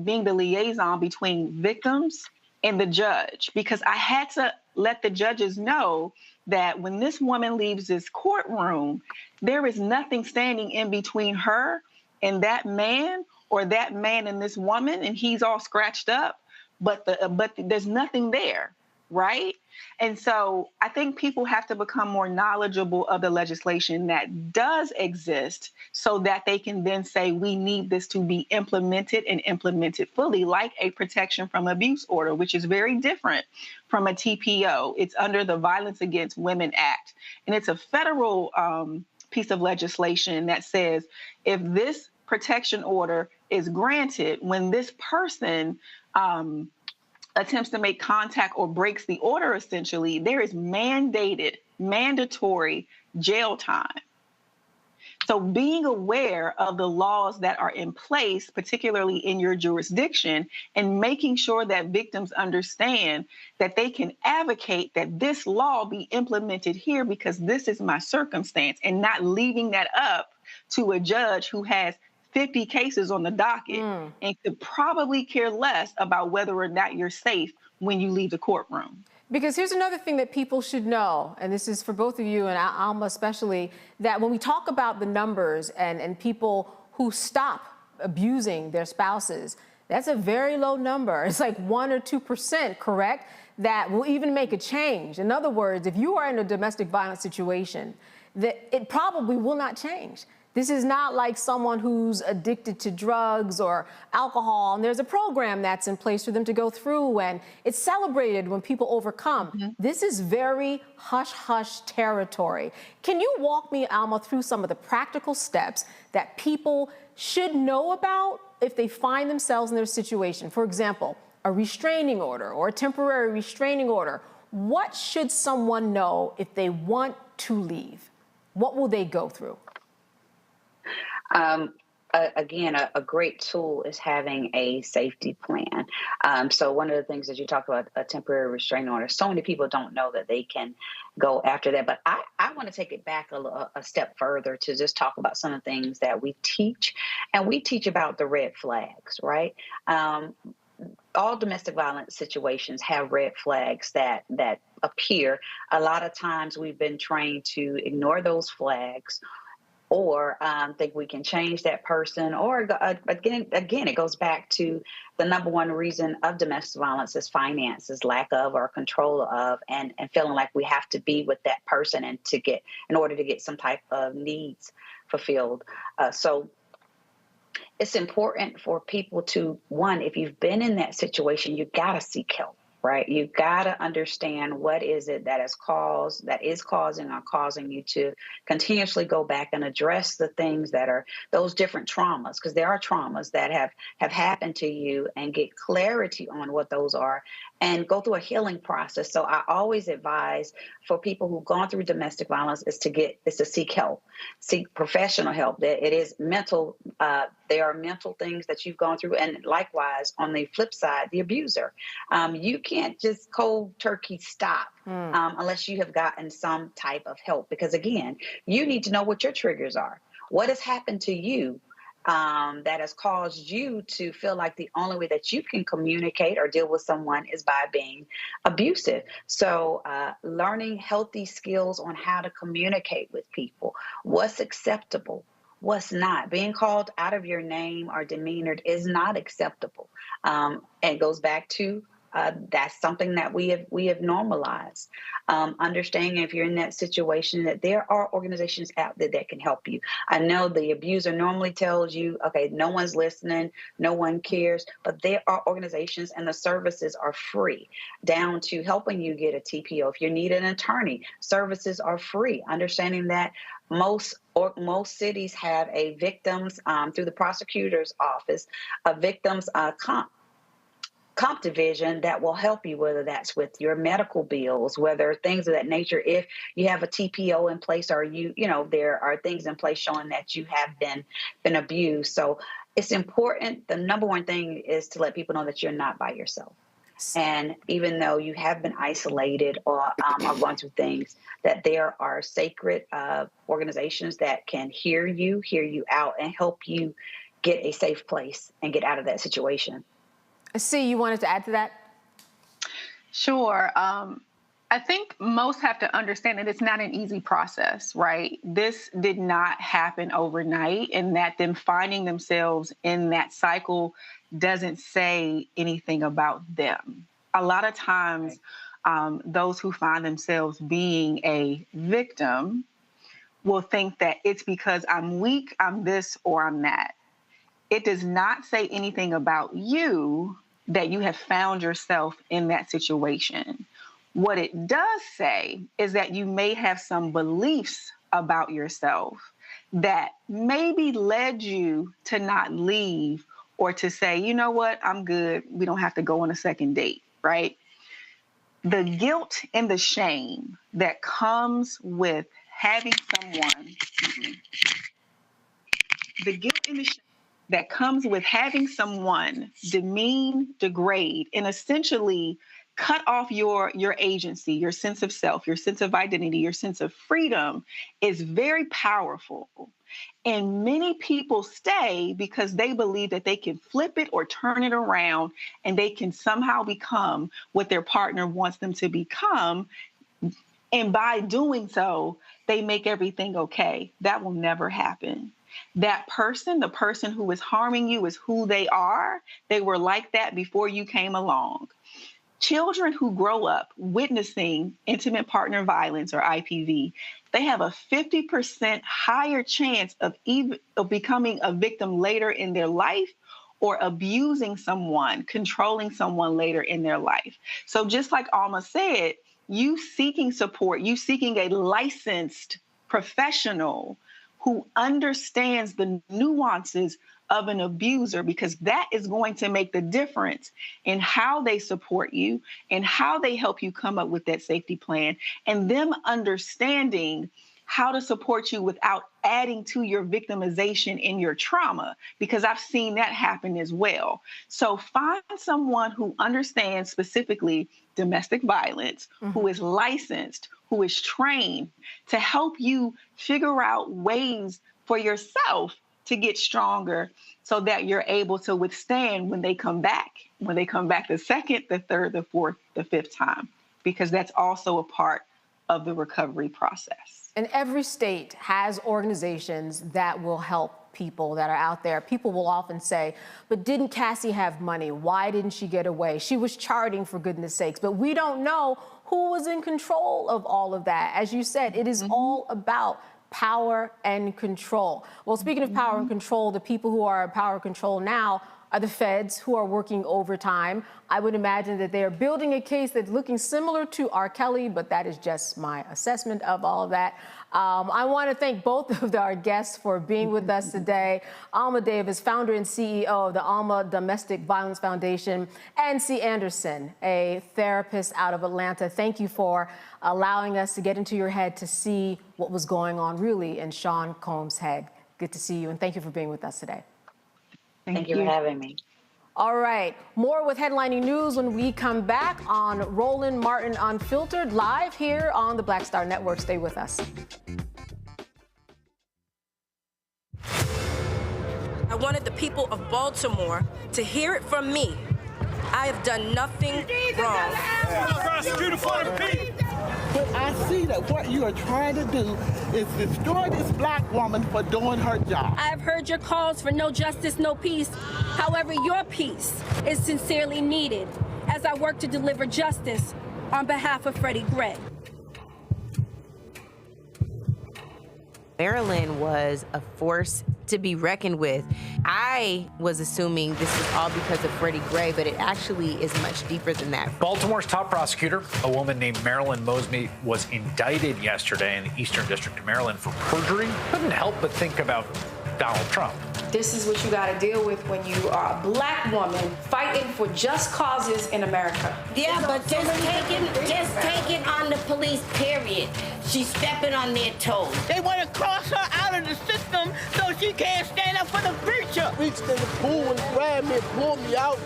being the liaison between victims and the judge, because I had to let the judges know that when this woman leaves this courtroom, there is nothing standing in between her and that man, or that man and this woman, and he's all scratched up, but there's nothing there, right? And so I think people have to become more knowledgeable of the legislation that does exist so that they can then say, we need this to be implemented and implemented fully, like a protection from abuse order, which is very different from a TPO. It's under the Violence Against Women Act. And it's a federal piece of legislation that says if this protection order is granted when this person attempts to make contact or breaks the order, essentially, there is mandatory jail time. So being aware of the laws that are in place, particularly in your jurisdiction, and making sure that victims understand that they can advocate that this law be implemented here because this is my circumstance, and not leaving that up to a judge who has 50 cases on the docket and could probably care less about whether or not you're safe when you leave the courtroom.
Because here's another thing that people should know, and this is for both of you and Alma especially, that when we talk about the numbers and people who stop abusing their spouses, that's a very low number. It's like 1 or 2%, correct? That will even make a change. In other words, if you are in a domestic violence situation, it probably will not change. This is not like someone who's addicted to drugs or alcohol, and there's a program that's in place for them to go through, and it's celebrated when people overcome. This is very hush-hush territory. Can you walk me, Alma, through some of the practical steps that people should know about if they find themselves in their situation? For example, a restraining order or a temporary restraining order. what should someone know if they want to leave? What will they go through?
Again, a great tool is having a safety plan. So one of the things that you talk about, a temporary restraining order, so many people don't know that they can go after that. But I want to take it back a step further to just talk about some of the things that we teach. And we teach about the red flags, right? All domestic violence situations have red flags that appear. A lot of times we've been trained to ignore those flags, or think we can change that person, or again, it goes back to the number one reason of domestic violence is finances, lack of or control of, and feeling like we have to be with that person in order to get some type of needs fulfilled. So it's important for people to, one, if you've been in that situation, you got to seek help. Right? You've got to understand what is it that is causing you to continuously go back and address the things that are those different traumas, because there are traumas that have happened to you, and get clarity on what those are and go through a healing process. So I always advise for people who've gone through domestic violence is to seek help, seek professional help. That it is mental. There are mental things that you've gone through, and likewise on the flip side, the abuser. You can't just cold turkey stop unless you have gotten some type of help, because again, you need to know what your triggers are. What has happened to you that has caused you to feel like the only way that you can communicate or deal with someone is by being abusive. So learning healthy skills on how to communicate with people, what's acceptable, what's not. Being called out of your name or demeanored is not acceptable. And it goes back to that's something that we have normalized. Understanding if you're in that situation that there are organizations out there that can help you. I know the abuser normally tells you, okay, no one's listening, no one cares, but there are organizations and the services are free, down to helping you get a TPO. If you need an attorney, services are free. Understanding that most cities have a victims through the prosecutor's office, a victims comp division that will help you, whether that's with your medical bills, whether things of that nature. If you have a TPO in place, or there are things in place showing that you have been abused. So it's important. The number one thing is to let people know that you're not by yourself. And even though you have been isolated or are going through things, that there are sacred organizations that can hear you out and help you get a safe place and get out of that situation.
See, you wanted to add to that?
Sure. I think most have to understand that it's not an easy process, right? This did not happen overnight, and that them finding themselves in that cycle doesn't say anything about them. A lot of times, those who find themselves being a victim will think that it's because I'm weak, I'm this, or I'm that. It does not say anything about you that you have found yourself in that situation. What it does say is that you may have some beliefs about yourself that maybe led you to not leave, or to say, you know what, I'm good. We don't have to go on a second date, right? The guilt and the shame that comes with having someone, the guilt and the shame that comes with having someone demean, degrade, and essentially cut off your agency, your sense of self, your sense of identity, your sense of freedom is very powerful. And many people stay because they believe that they can flip it or turn it around, and they can somehow become what their partner wants them to become. And by doing so, they make everything okay. That will never happen. That person, the person who is harming you, is who they are. They were like that before you came along. Children who grow up witnessing intimate partner violence, or IPV, they have a 50% higher chance of becoming a victim later in their life, or abusing someone, controlling someone later in their life. So just like Alma said, you seeking support, you seeking a licensed professional who understands the nuances of an abuser, because that is going to make the difference in how they support you and how they help you come up with that safety plan, and them understanding how to support you without adding to your victimization and your trauma, because I've seen that happen as well. So find someone who understands specifically domestic violence, who is licensed, who is trained to help you figure out ways for yourself to get stronger so that you're able to withstand when they come back the second, the third, the fourth, the fifth time, because that's also a part of the recovery process.
And every state has organizations that will help people that are out there. People will often say, but didn't Cassie have money? Why didn't she get away? She was charting, for goodness sakes. But we don't know who was in control of all of that. As you said, it is all about power and control. Well, speaking of power and control, the people who are in power and control now are the feds, who are working overtime. I would imagine that they are building a case that's looking similar to R. Kelly, but that is just my assessment of all of that. I want to thank both of our guests for being with us today. Alma Davis, founder and CEO of the Alma Domestic Violence Foundation, and C. Anderson, a therapist out of Atlanta. Thank you for allowing us to get into your head to see what was going on really in Sean Combs' head. Good to see you, and thank you for being with us today.
Thank you for having me.
All right, more with headlining news when we come back on Roland Martin Unfiltered, live here on the Black Star Network. Stay with us.
I wanted the people of Baltimore to hear it from me. I have done nothing wrong.
Prosecutor for the people.
But I see that what you are trying to do is destroy this black woman for doing her job.
I have heard your calls for no justice, no peace. However, your peace is sincerely needed as I work to deliver justice on behalf of Freddie Gray.
Maryland was a force to be reckoned with. I was assuming this was all because of Freddie Gray, but it actually is much deeper than that.
Baltimore's top prosecutor, a woman named Marilyn Mosby, was indicted yesterday in the Eastern District of Maryland for perjury. Couldn't help but think about Donald Trump.
This is what you got to deal with when you are a black woman fighting for just causes in America.
Yeah, but just taking on the police, period. She's stepping on their toes.
They want to cross her out of the system so she can't stand up for the preacher. Reached in the pool and grabbed me and pulled me out.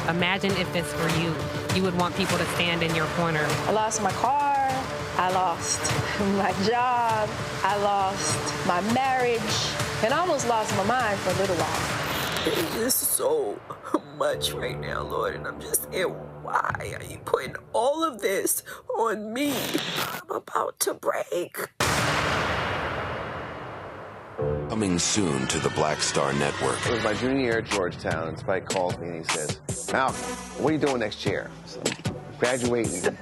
Imagine if this were you. You would want people to stand in your corner.
I lost my car. I lost my job. I lost my marriage. And I almost lost my mind for a little while.
It's just so much right now, Lord, and I'm just saying, why are you putting all of this on me? I'm about to break.
Coming soon to the Black Star Network.
It was my junior year at Georgetown, and Spike calls me and he says, Malcolm, what are you doing next year? I said, I'm graduating,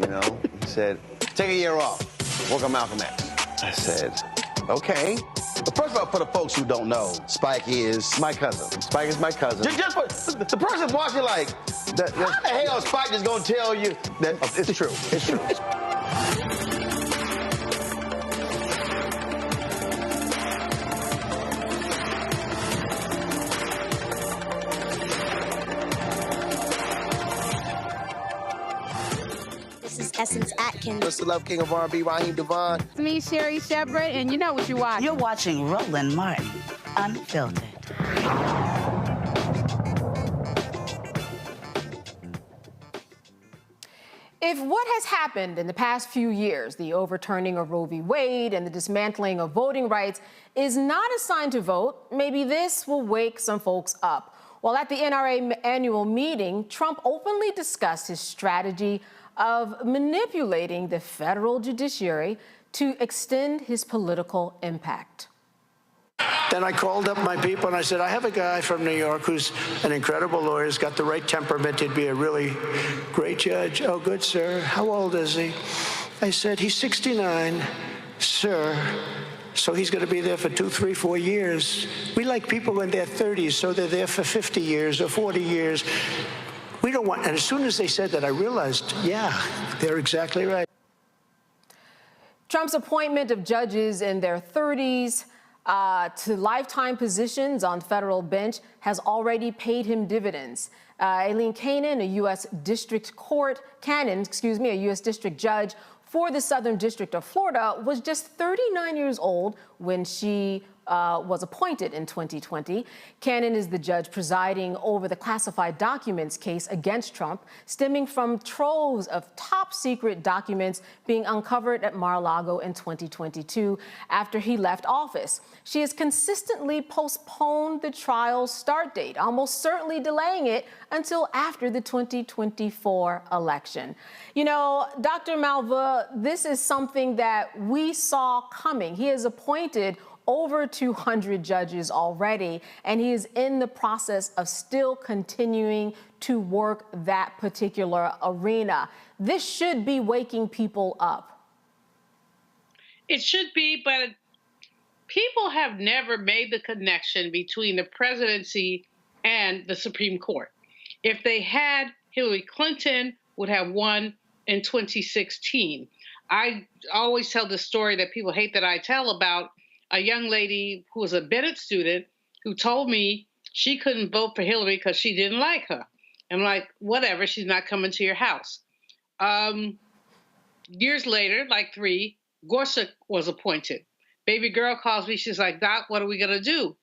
you know? He said, take a year off, work on Malcolm X. I said, okay.
But first of all, for the folks who don't know, Spike is
my cousin. Spike is my cousin.
Just for the person watching, like, how the hell is Spike just gonna tell you that it's true? It's true.
Essence Atkins.
Mr. Love King of R&B, Raheem Devon.
It's me, Sherry Shepard, and you know what you're watching.
You're watching Roland Martin Unfiltered.
If what has happened in the past few years, the overturning of Roe v. Wade and the dismantling of voting rights, is not a sign to vote, maybe this will wake some folks up. Well, at the NRA annual meeting, Trump openly discussed his strategy of manipulating the federal judiciary to extend his political impact.
Then I called up my people and I said, I have a guy from New York who's an incredible lawyer, he's got the right temperament, he'd be a really great judge. Oh, good, sir. How old is he? I said, he's 69, sir. So he's going to be there for 2, 3, 4 years. We like people in their 30s, so they're there for 50 years or 40 years. We don't want, and as soon as they said that, I realized, yeah, they're exactly right.
Trump's appointment of judges in their 30s to lifetime positions on federal bench has already paid him dividends. Aileen Cannon, a U.S. District Judge for the Southern District of Florida, was just 39 years old when she was appointed in 2020. Cannon is the judge presiding over the classified documents case against Trump, stemming from troves of top secret documents being uncovered at Mar-a-Lago in 2022 after he left office. She has consistently postponed the trial's start date, almost certainly delaying it until after the 2024 election. You know, Dr. Malva, this is something that we saw coming. He has appointed over 200 judges already, and he is in the process of still continuing to work that particular arena. This should be waking people up.
It should be, but people have never made the connection between the presidency and the Supreme Court. If they had, Hillary Clinton would have won in 2016. I always tell the story that people hate that I tell about a young lady who was a Bennett student who told me she couldn't vote for Hillary because she didn't like her. I'm like, whatever, she's not coming to your house. Years later, like 3, Gorsuch was appointed. Baby girl calls me, she's like, Doc, what are we gonna do?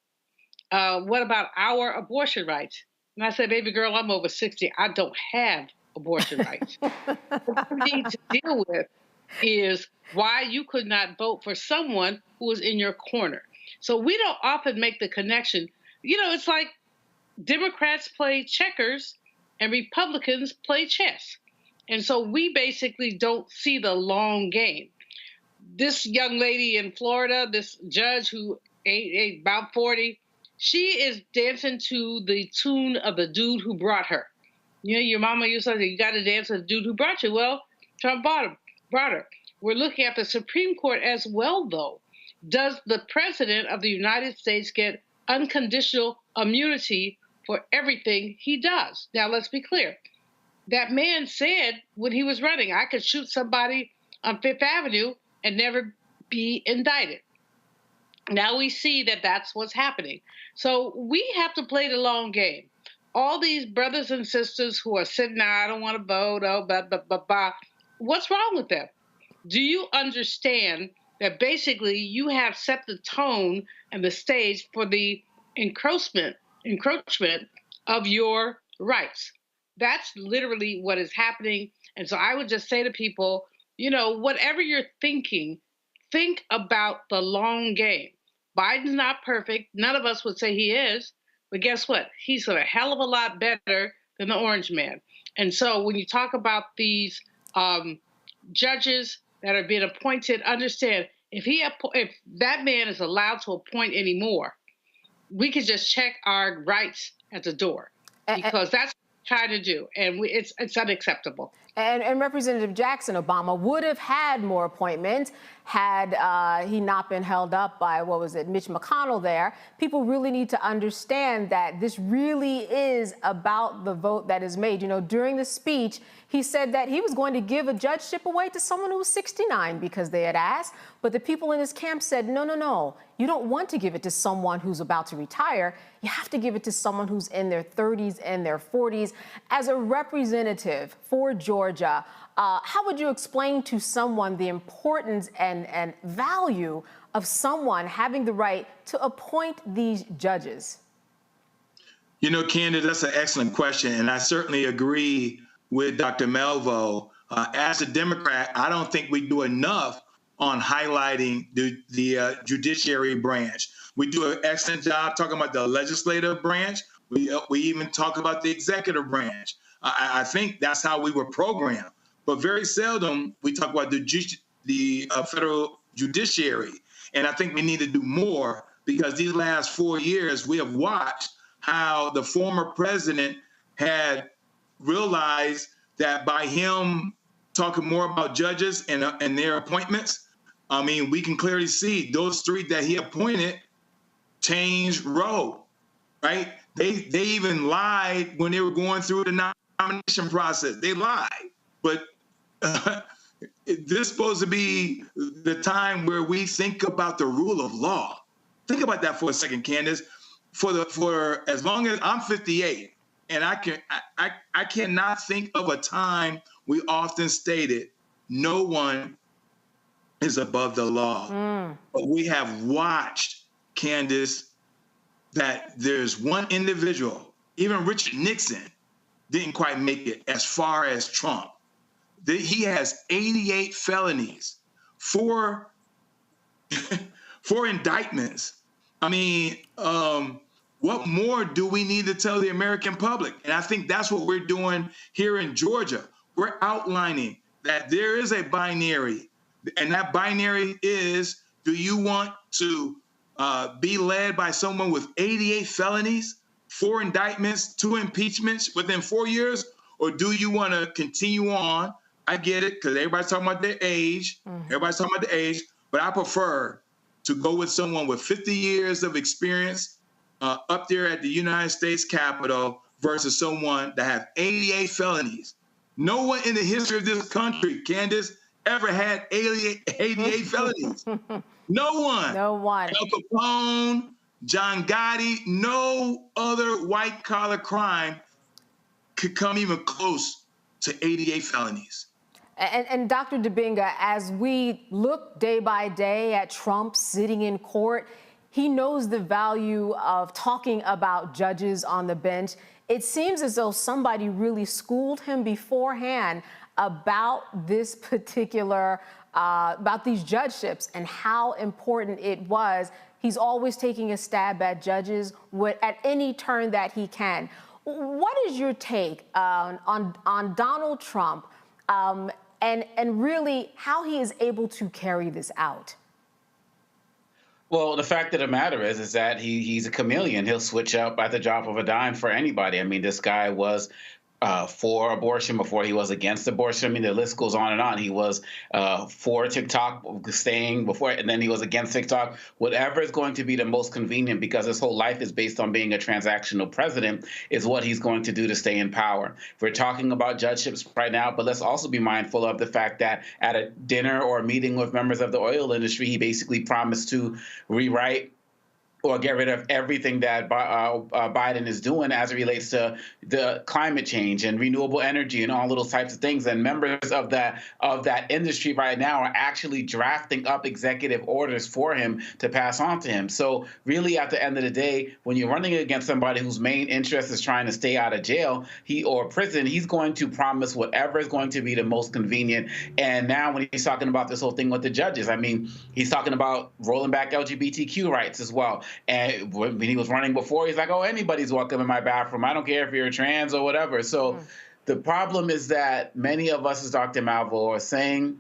What about our abortion rights? And I said, baby girl, I'm over 60, I don't have abortion rights. What we need to deal with is why you could not vote for someone who was in your corner. So we don't often make the connection. You know, it's like Democrats play checkers and Republicans play chess. And so we basically don't see the long game. This young lady in Florida, this judge who age about 40, she is dancing to the tune of the dude who brought her. You know, your mama used to say, you got to dance with the dude who brought you. Well, Trump brought her. We're looking at the Supreme Court as well, though. Does the president of the United States get unconditional immunity for everything he does? Now, let's be clear. That man said when he was running, I could shoot somebody on Fifth Avenue and never be indicted. Now we see that that's what's happening. So we have to play the long game. All these brothers and sisters who are sitting there, I don't want to vote, oh, blah, blah, blah, blah. What's wrong with them? Do you understand that basically you have set the tone and the stage for the encroachment of your rights? That's literally what is happening. And so I would just say to people, you know, whatever you're thinking, think about the long game. Biden's not perfect. None of us would say he is. But guess what? He's a hell of a lot better than the orange man. And so when you talk about these judges that are being appointed, understand if that man is allowed to appoint anymore, we could just check our rights at the door, because that's what we're trying to do, and it's unacceptable.
And Representative Jackson Obama would have had more appointments had he not been held up by, Mitch McConnell there. People really need to understand that this really is about the vote that is made. You know, during the speech, he said that he was going to give a judgeship away to someone who was 69 because they had asked. But the people in his camp said, no, no, no. You don't want to give it to someone who's about to retire. You have to give it to someone who's in their 30s and their 40s. As a representative for Georgia, how would you explain to someone the importance and value of someone having the right to appoint these judges?
You know, Candace, that's an excellent question. And I certainly agree with Dr. Melvo. As a Democrat, I don't think we do enough on highlighting the judiciary branch. We do an excellent job talking about the legislative branch. We even talk about the executive branch. I think that's how we were programmed. But very seldom we talk about the federal judiciary. And I think we need to do more, because these last 4 years we have watched how the former president had realized that by him talking more about judges and their appointments, I mean, we can clearly see those 3 that he appointed changed road, right? They even lied when they were going through the nomination process. They lied. But this is supposed to be the time where we think about the rule of law. Think about that for a second, Candace. For as long as I'm 58, and I cannot think of a time we often stated no one is above the law. But we have watched, Candace, that there's one individual, even Richard Nixon didn't quite make it as far as Trump. He has 88 felonies, four indictments. I mean, what more do we need to tell the American public? And I think that's what we're doing here in Georgia. We're outlining that there is a binary, and that binary is, do you want to be led by someone with 88 felonies, 4 indictments, 2 impeachments within 4 years, or do you want to continue on? I get it, because everybody's talking about their age. Everybody's talking about the age, but I prefer to go with someone with 50 years of experience up there at the United States Capitol versus someone that have 88 felonies. No one in the history of this country, Candace, ever had 88 felonies. No one.
No one.
Al Capone, John Gotti, no other white-collar crime could come even close to 88 felonies.
And Dr. Dibinga, as we look day by day at Trump sitting in court, he knows the value of talking about judges on the bench. It seems as though somebody really schooled him beforehand about this particular, about these judgeships and how important it was. He's always taking a stab at judges at any turn that he can. What is your take on Donald Trump and really how he is able to carry this out?
Well, the fact of the matter is that he's a chameleon. He'll switch up at the drop of a dime for anybody. I mean, this guy was for abortion before he was against abortion. I mean, the list goes on and on. He was for TikTok staying before, and then he was against TikTok. Whatever is going to be the most convenient, because his whole life is based on being a transactional president, is what he's going to do to stay in power. We're talking about judgeships right now, but let's also be mindful of the fact that at a dinner or a meeting with members of the oil industry, he basically promised to rewrite or get rid of everything that Biden is doing as it relates to the climate change and renewable energy and all of those types of things. And members of that industry right now are actually drafting up executive orders for him to pass on to him. So really, at the end of the day, when you're running against somebody whose main interest is trying to stay out of jail or prison, he's going to promise whatever is going to be the most convenient. And now when he's talking about this whole thing with the judges, I mean, he's talking about rolling back LGBTQ rights as well. And when he was running before, he's like, oh, anybody's welcome in my bathroom. I don't care if you're trans or whatever. So the problem is that many of us, as Dr. Malvo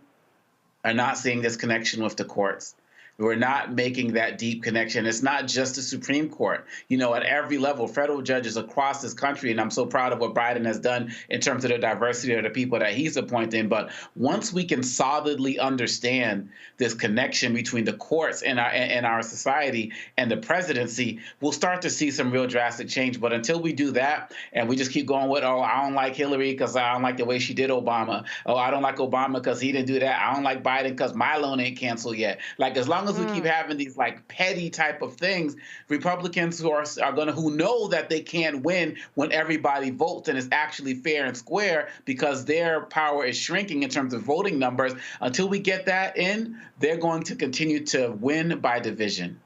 are not seeing this connection with the courts. We're not making that deep connection. It's not just the Supreme Court. You know, at every level, federal judges across this country, and I'm so proud of what Biden has done in terms of the diversity of the people that he's appointing. But once we can solidly understand this connection between the courts and our society and the presidency, we'll start to see some real drastic change. But until we do that, and we just keep going with, oh, I don't like Hillary because I don't like the way she did Obama. Oh, I don't like Obama because he didn't do that. I don't like Biden because my loan ain't canceled yet. Like, as long as we keep having these like petty type of things, Republicans who know that they can't win when everybody votes and it's actually fair and square because their power is shrinking in terms of voting numbers. Until we get that in, they're going to continue to win by division.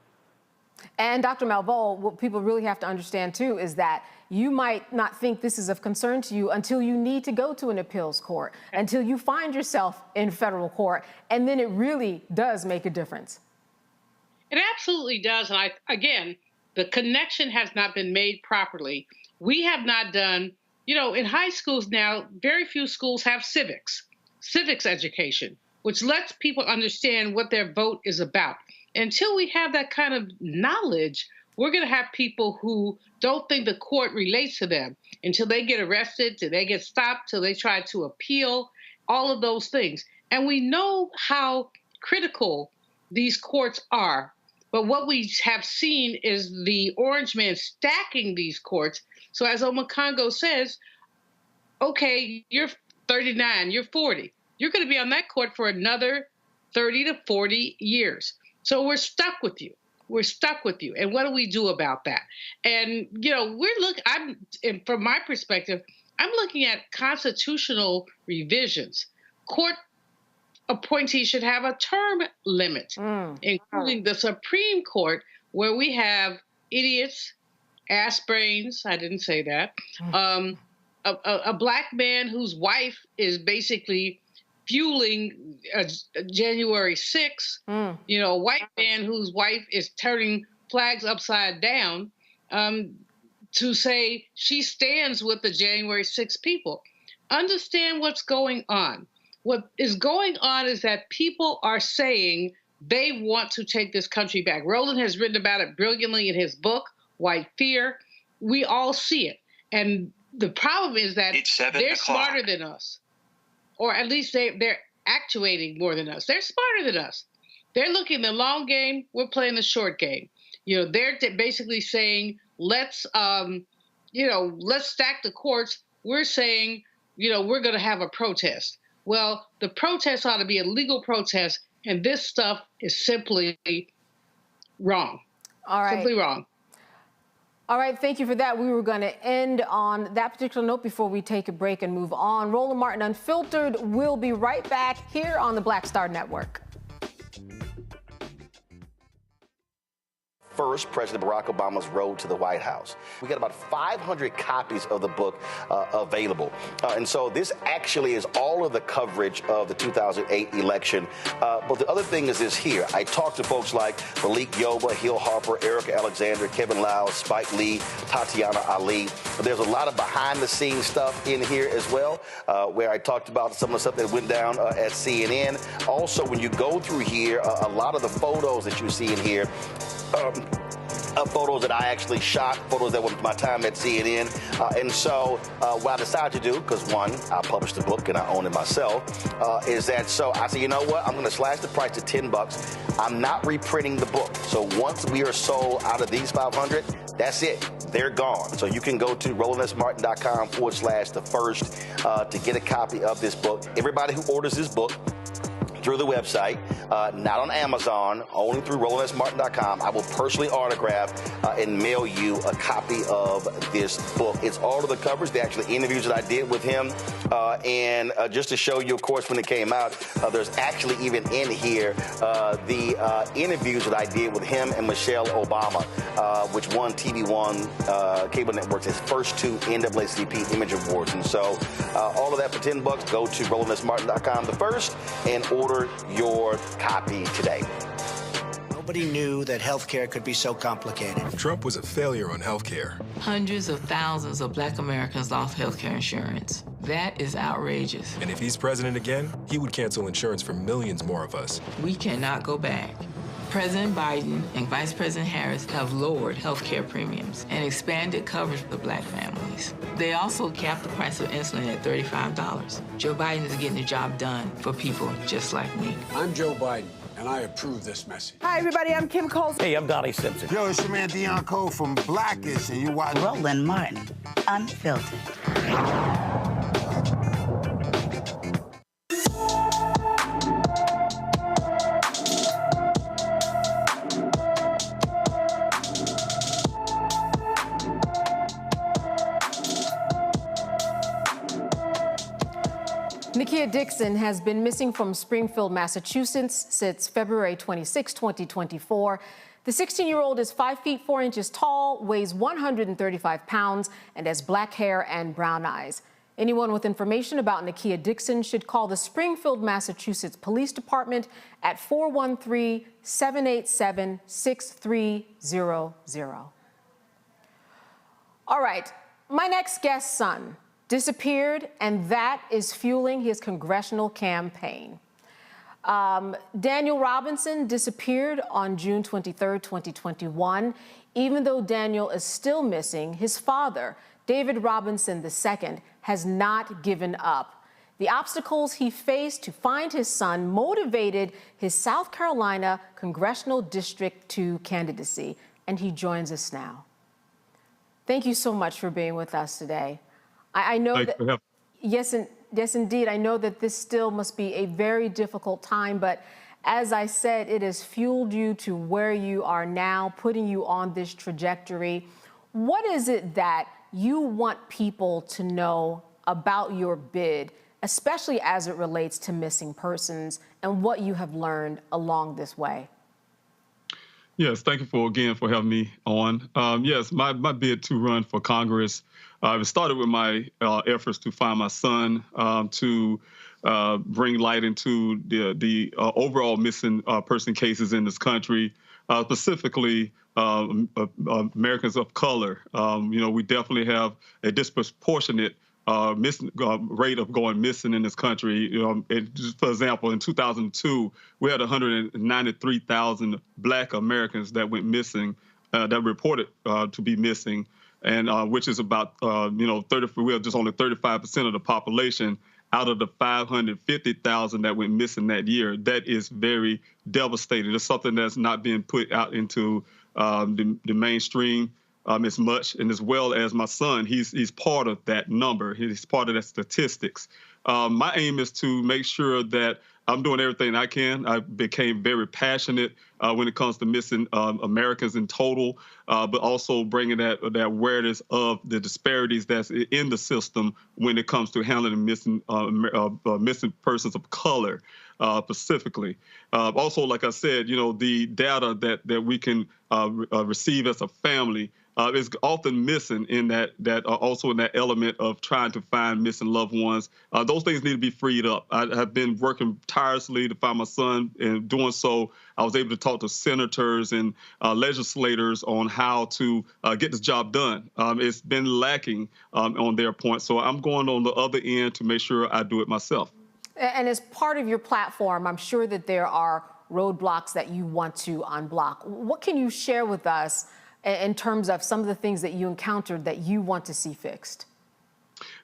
And Dr. Malvo, what people really have to understand too is that you might not think this is of concern to you until you need to go to an appeals court, until you find yourself in federal court, and then it really does make a difference.
It absolutely does. And again, the connection has not been made properly. We have not done, in high schools now, very few schools have civics education, which lets people understand what their vote is about. Until we have that kind of knowledge, we're going to have people who don't think the court relates to them until they get arrested, till they get stopped, till they try to appeal, all of those things. And we know how critical these courts are. But what we have seen is the orange man stacking these courts. So as Omakongo says, okay, you're 39, you're 40. You're going to be on that court for another 30 to 40 years. So we're stuck with you. we're stuck with you. And what do we do about that? And, you know, and from my perspective, I'm looking at constitutional revisions. Court appointees should have a term limit, including the Supreme Court, where we have idiots, ass brains, I didn't say that, a black man whose wife is basically fueling January 6th, you know, a white man whose wife is turning flags upside down, to say she stands with the January 6th people. Understand what's going on. What is going on is that people are saying they want to take this country back. Roland has written about it brilliantly in his book, White Fear. We all see it. And the problem is that they're smarter than us. Or at least they're actuating more than us. They're smarter than us. They're looking the long game. We're playing the short game. You know, they're basically saying, let's stack the courts. We're saying, you know, we're going to have a protest. Well, the protest ought to be a legal protest, and this stuff is simply wrong.
All right.
Simply wrong.
All right, thank you for that. We were going to end on that particular note before we take a break and move on. Roland Martin Unfiltered will be right back here on the Black Star Network.
First, President Barack Obama's road to the White House. We got about 500 copies of the book available. And so this actually is all of the coverage of the 2008 election. But the other thing is this here. I talked to folks like Malik Yoba, Hill Harper, Erica Alexander, Kevin Lau, Spike Lee, Tatiana Ali. There's a lot of behind-the-scenes stuff in here as well, where I talked about some of the stuff that went down at CNN. Also, when you go through here, a lot of the photos that you see in here, photos that I actually shot, photos that were my time at CNN. And so what I decided to do, because one, I published the book and I own it myself, is that so I said, you know what, I'm going to slash the price to $10. I'm not reprinting the book. So once we are sold out of these 500, that's it. They're gone. So you can go to RolandSMartin.com/the first to get a copy of this book. Everybody who orders this book through the website, not on Amazon, only through RolandSMartin.com. I will personally autograph and mail you a copy of this book. It's all of the covers, the actual interviews that I did with him. And just to show you, of course, when it came out, there's actually even in here the interviews that I did with him and Michelle Obama, which won TV One cable networks its first 2 NAACP Image Awards. And so all of that for $10, go to RolandSMartin.com the first and order your copy today.
Nobody knew that healthcare could be so complicated.
Trump was a failure on healthcare.
Hundreds of thousands of black Americans lost healthcare insurance. That is outrageous.
And if he's president again, he would cancel insurance for millions more of us.
We cannot go back. President Biden and Vice President Harris have lowered healthcare premiums and expanded coverage for black families. They also capped the price of insulin at $35. Joe Biden is getting the job done for people just like me.
I'm Joe Biden, and I approve this message.
Hi, everybody. I'm Kim Coles.
Hey, I'm Donnie Simpson.
Yo, it's your man Deion Cole from Blackish, and you watch
Roland Martin Unfiltered.
Nakia Dixon has been missing from Springfield, Massachusetts since February 26, 2024. The 16-year-old is 5 feet 4 inches tall, weighs 135 pounds, and has black hair and brown eyes. Anyone with information about Nakia Dixon should call the Springfield, Massachusetts Police Department at 413-787-6300. All right, my next guest's son disappeared, and that is fueling his congressional campaign. Daniel Robinson disappeared on June 23, 2021. Even though Daniel is still missing, his father, David Robinson II, has not given up. The obstacles he faced to find his son motivated his South Carolina Congressional District 2 candidacy, and he joins us now. Thank you so much for being with us today. I know that, yes, indeed. I know that this still must be a very difficult time, but As I said, it has fueled you to where you are now, putting you on this trajectory. What is it that you want people to know about your bid, especially as it relates to missing persons, and what you have learned along this way?
Yes, thank you again for having me on. Yes, my bid to run for Congress, it started with my efforts to find my son, to bring light into the overall missing person cases in this country, specifically Americans of color. We definitely have a disproportionate rate of going missing in this country. Just for example, in 2002, we had 193,000 Black Americans that went missing, that reported to be missing, and which is about, we have just only 35% of the population out of the 550,000 that went missing that year. That is very devastating. It's something that's not being put out into the mainstream as much, and as well as my son, he's part of that number. He's part of that statistics. My aim is to make sure that I'm doing everything I can. I became very passionate when it comes to missing Americans in total, but also bringing that awareness of the disparities that's in the system when it comes to handling missing persons of color, specifically. Also, like I said, the data that we can receive as a family is often missing in that also in that element of trying to find missing loved ones. Those things need to be freed up. I have been working tirelessly to find my son, and doing so, I was able to talk to senators and legislators on how to get this job done. It's been lacking on their point, so I'm going on the other end to make sure I do it myself.
And as part of your platform, I'm sure that there are roadblocks that you want to unblock. What can you share with us in terms of some of the things that you encountered that you want to see fixed?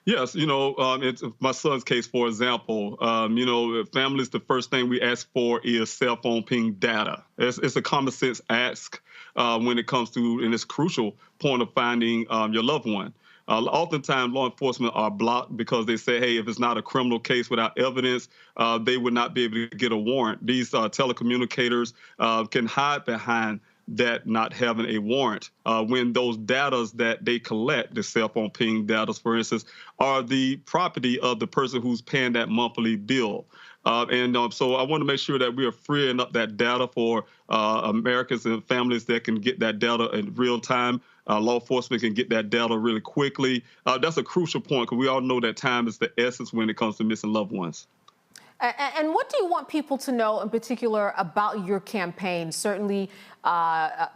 Yes, it's my son's case, for example. Families, the first thing we ask for is cell phone ping data. It's a common sense ask when it comes to, and it's crucial point of finding your loved one. Oftentimes, law enforcement are blocked because they say, hey, if it's not a criminal case without evidence, they would not be able to get a warrant. These telecommunicators can hide behind that not having a warrant when those data that they collect, the cell phone ping data, for instance, are the property of the person who's paying that monthly bill. So I want to make sure that we are freeing up that data for Americans and families that can get that data in real time. Law enforcement can get that data really quickly. That's a crucial point, because we all know that time is the essence when it comes to missing loved ones.
And what do you want people to know in particular about your campaign? Certainly,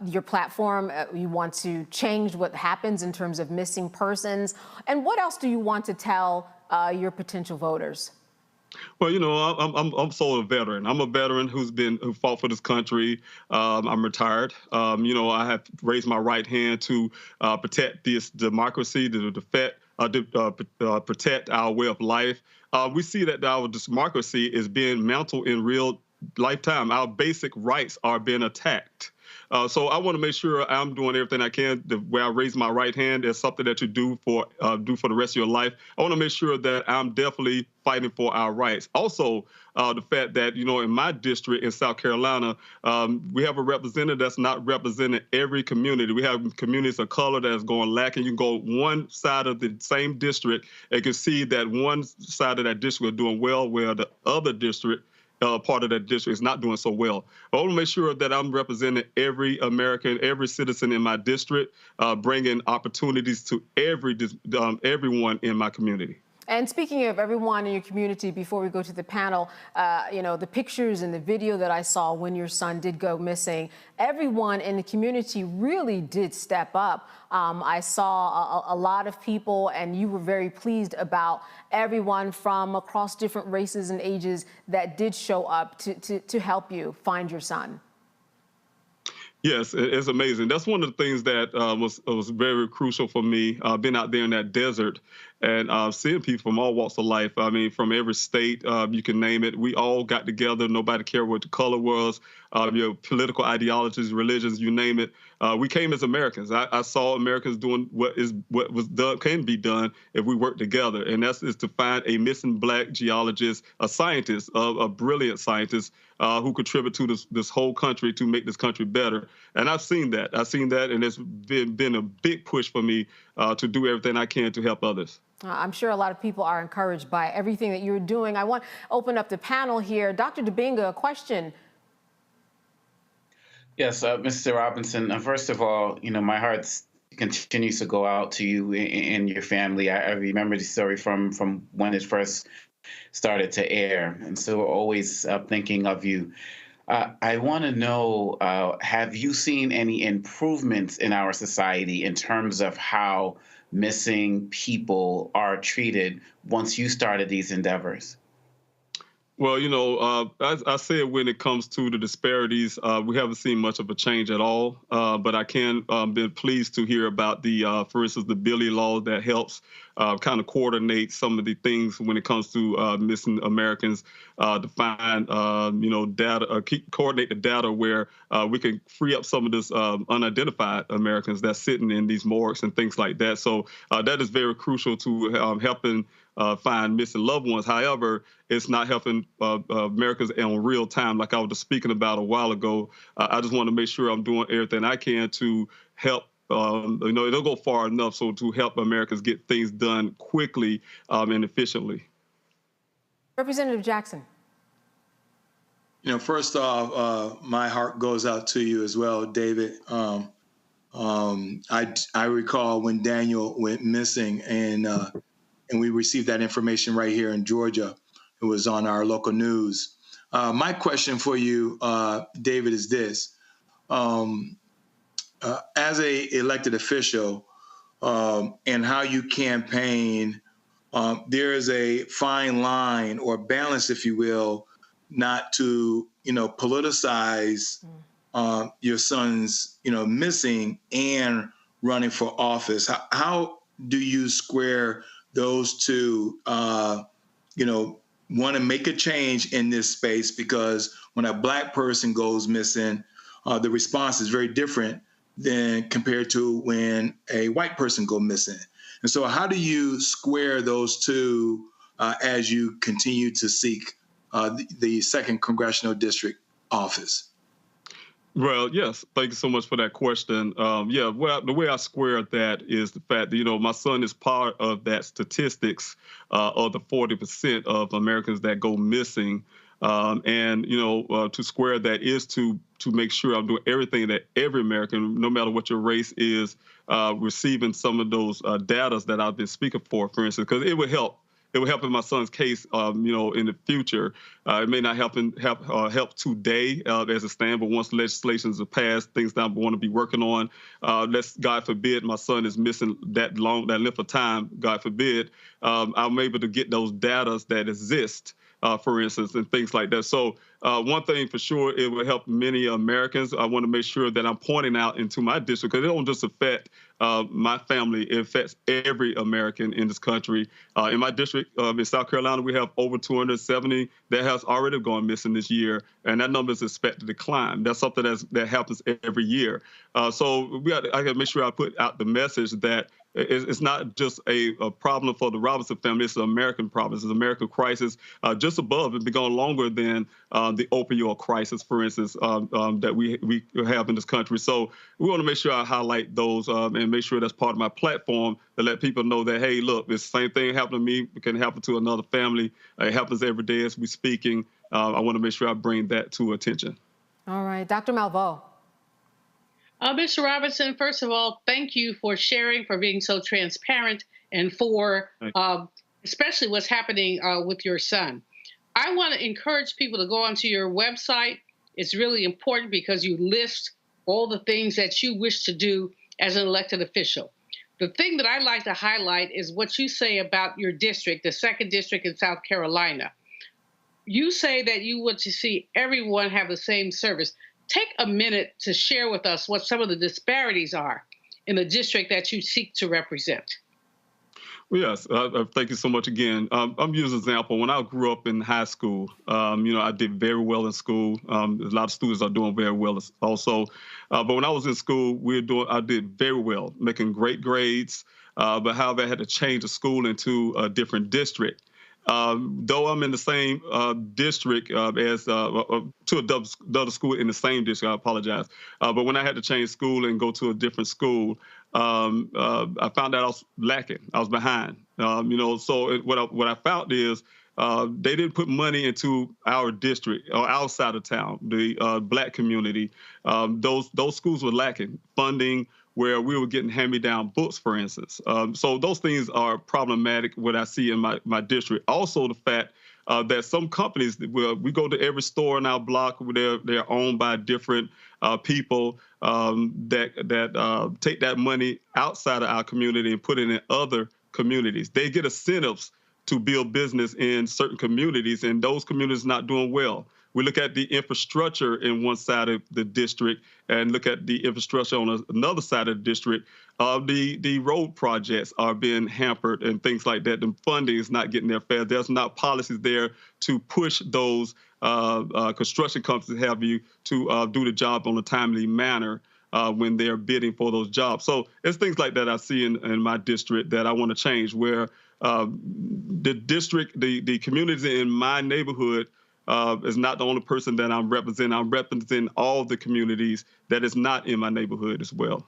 your platform, you want to change what happens in terms of missing persons. And what else do you want to tell your potential voters?
Well, I'm also a veteran. I'm a veteran who fought for this country. I'm retired. I have raised my right hand to protect this democracy, to protect our way of life. We see that our democracy is being mantled in real lifetime. Our basic rights are being attacked. So I want to make sure I'm doing everything I can. The way I raise my right hand is something that you do for the rest of your life. I want to make sure that I'm definitely fighting for our rights. Also, the fact that, in my district in South Carolina, we have a representative that's not representing every community. We have communities of color that's going lacking. You can go one side of the same district and can see that one side of that district are doing well, where the other district, part of that district, is not doing so well. I want to make sure that I'm representing every American, every citizen in my district, bringing opportunities to everyone in my community.
And speaking of everyone in your community, before we go to the panel, the pictures and the video that I saw when your son did go missing, everyone in the community really did step up. I saw a lot of people, and you were very pleased about everyone from across different races and ages that did show up to help you find your son.
Yes, it's amazing. That's one of the things that was very crucial for me, being out there in that desert and seeing people from all walks of life. I mean, from every state, you can name it. We all got together. Nobody cared what the color was, your political ideologies, religions, you name it. We came as Americans. I saw Americans doing what was done, can be done if we work together, and that's is to find a missing Black geologist, a scientist, a brilliant scientist who contribute to this whole country to make this country better. And I've seen that. And it's been a big push for me to do everything I can to help others.
I'm sure a lot of people are encouraged by everything that you're doing. I want to open up the panel here. Dr. Dibinga, a question.
Yes, Mr. Robinson, first of all, my heart continues to go out to you and your family. I remember the story from when it first started to air, and so we're always thinking of you. I want to know, have you seen any improvements in our society in terms of how missing people are treated once you started these endeavors?
Well, as I said, when it comes to the disparities, we haven't seen much of a change at all. But I can be pleased to hear about for instance, the Billy law that helps kind of coordinate some of the things when it comes to missing Americans, to find, data, coordinate the data where we can free up some of this unidentified Americans that's sitting in these morgues and things like that. So that is very crucial to helping find missing loved ones. However, it's not helping Americans in real time, like I was just speaking about a while ago. I just want to make sure I'm doing everything I can to help. It'll go far enough so to help Americans get things done quickly and efficiently.
Representative Jackson.
First off, my heart goes out to you as well, David. I recall when Daniel went missing, and we received that information right here in Georgia. It was on our local news. My question for you, David, is this. As a elected official and how you campaign, there is a fine line or balance, if you will, not to, politicize your son's, missing and running for office. How do you square those two, want to make a change in this space? Because when a Black person goes missing, the response is very different than compared to when a white person go missing. And so how do you square those two as you continue to seek the 2nd Congressional District office?
Well, yes. Thank you so much for that question. The way I square that is the fact that, my son is part of that statistics of the 40% of Americans that go missing. To square that is to make sure I'm doing everything that every American, no matter what your race is, receiving some of those data that I've been speaking for instance, because it would help. It will help in my son's case, in the future. It may not help today as it stands, but once legislations are passed, things that I want to be working on, God forbid, my son is missing that length of time, God forbid, I'm able to get those data that exist, for instance, and things like that. So one thing for sure, it will help many Americans. I want to make sure that I'm pointing out into my district, because it don't just affect my family, it affects every American in this country. In my district in South Carolina, we have over 270 that has already gone missing this year, and that number is expected to climb. That's something that happens every year. So I got to make sure I put out the message that it's not just a problem for the Robinson family. It's an American problem. It's an American crisis, just above and been going longer than the opioid crisis, for instance, that we have in this country. So we want to make sure I highlight those and make sure that's part of my platform to let people know that, hey, look, this same thing happened to me. It can happen to another family. It happens every day as we're speaking. I want to make sure I bring that to attention.
All right. Dr. Malveaux.
Mr. Robinson, first of all, thank you for sharing, for being so transparent, and for especially what's happening with your son. I want to encourage people to go onto your website. It's really important because you list all the things that you wish to do as an elected official. The thing that I like to highlight is what you say about your district, the 2nd District in South Carolina. You say that you want to see everyone have the same service. Take a minute to share with us what some of the disparities are in the district that you seek to represent.
Well, yes, thank you so much again. I'm using an example. When I grew up in high school, I did very well in school. A lot of students are doing very well also. But when I was in school, I did very well, making great grades. But however, I had to change the school into a different district. Though I'm in the same district as to another school in the same district, I apologize. But when I had to change school and go to a different school, I found out I was lacking. I was behind. So what I found is they didn't put money into our district or outside of town, the Black community. Those schools were lacking funding, where we were getting hand-me-down books, for instance. So those things are problematic, what I see in my district. Also, the fact that some companies, we go to every store in our block, they're owned by different people that take that money outside of our community and put it in other communities. They get incentives to build business in certain communities, and those communities not doing well. We look at the infrastructure in one side of the district and look at the infrastructure on another side of the district. The road projects are being hampered and things like that. The funding is not getting there fair. There's not policies there to push those construction companies to do the job on a timely manner when they're bidding for those jobs. So it's things like that I see in my district that I want to change, where the district, the communities in my neighborhood is not the only person that I'm representing. I'm representing all the communities that is not in my neighborhood as well.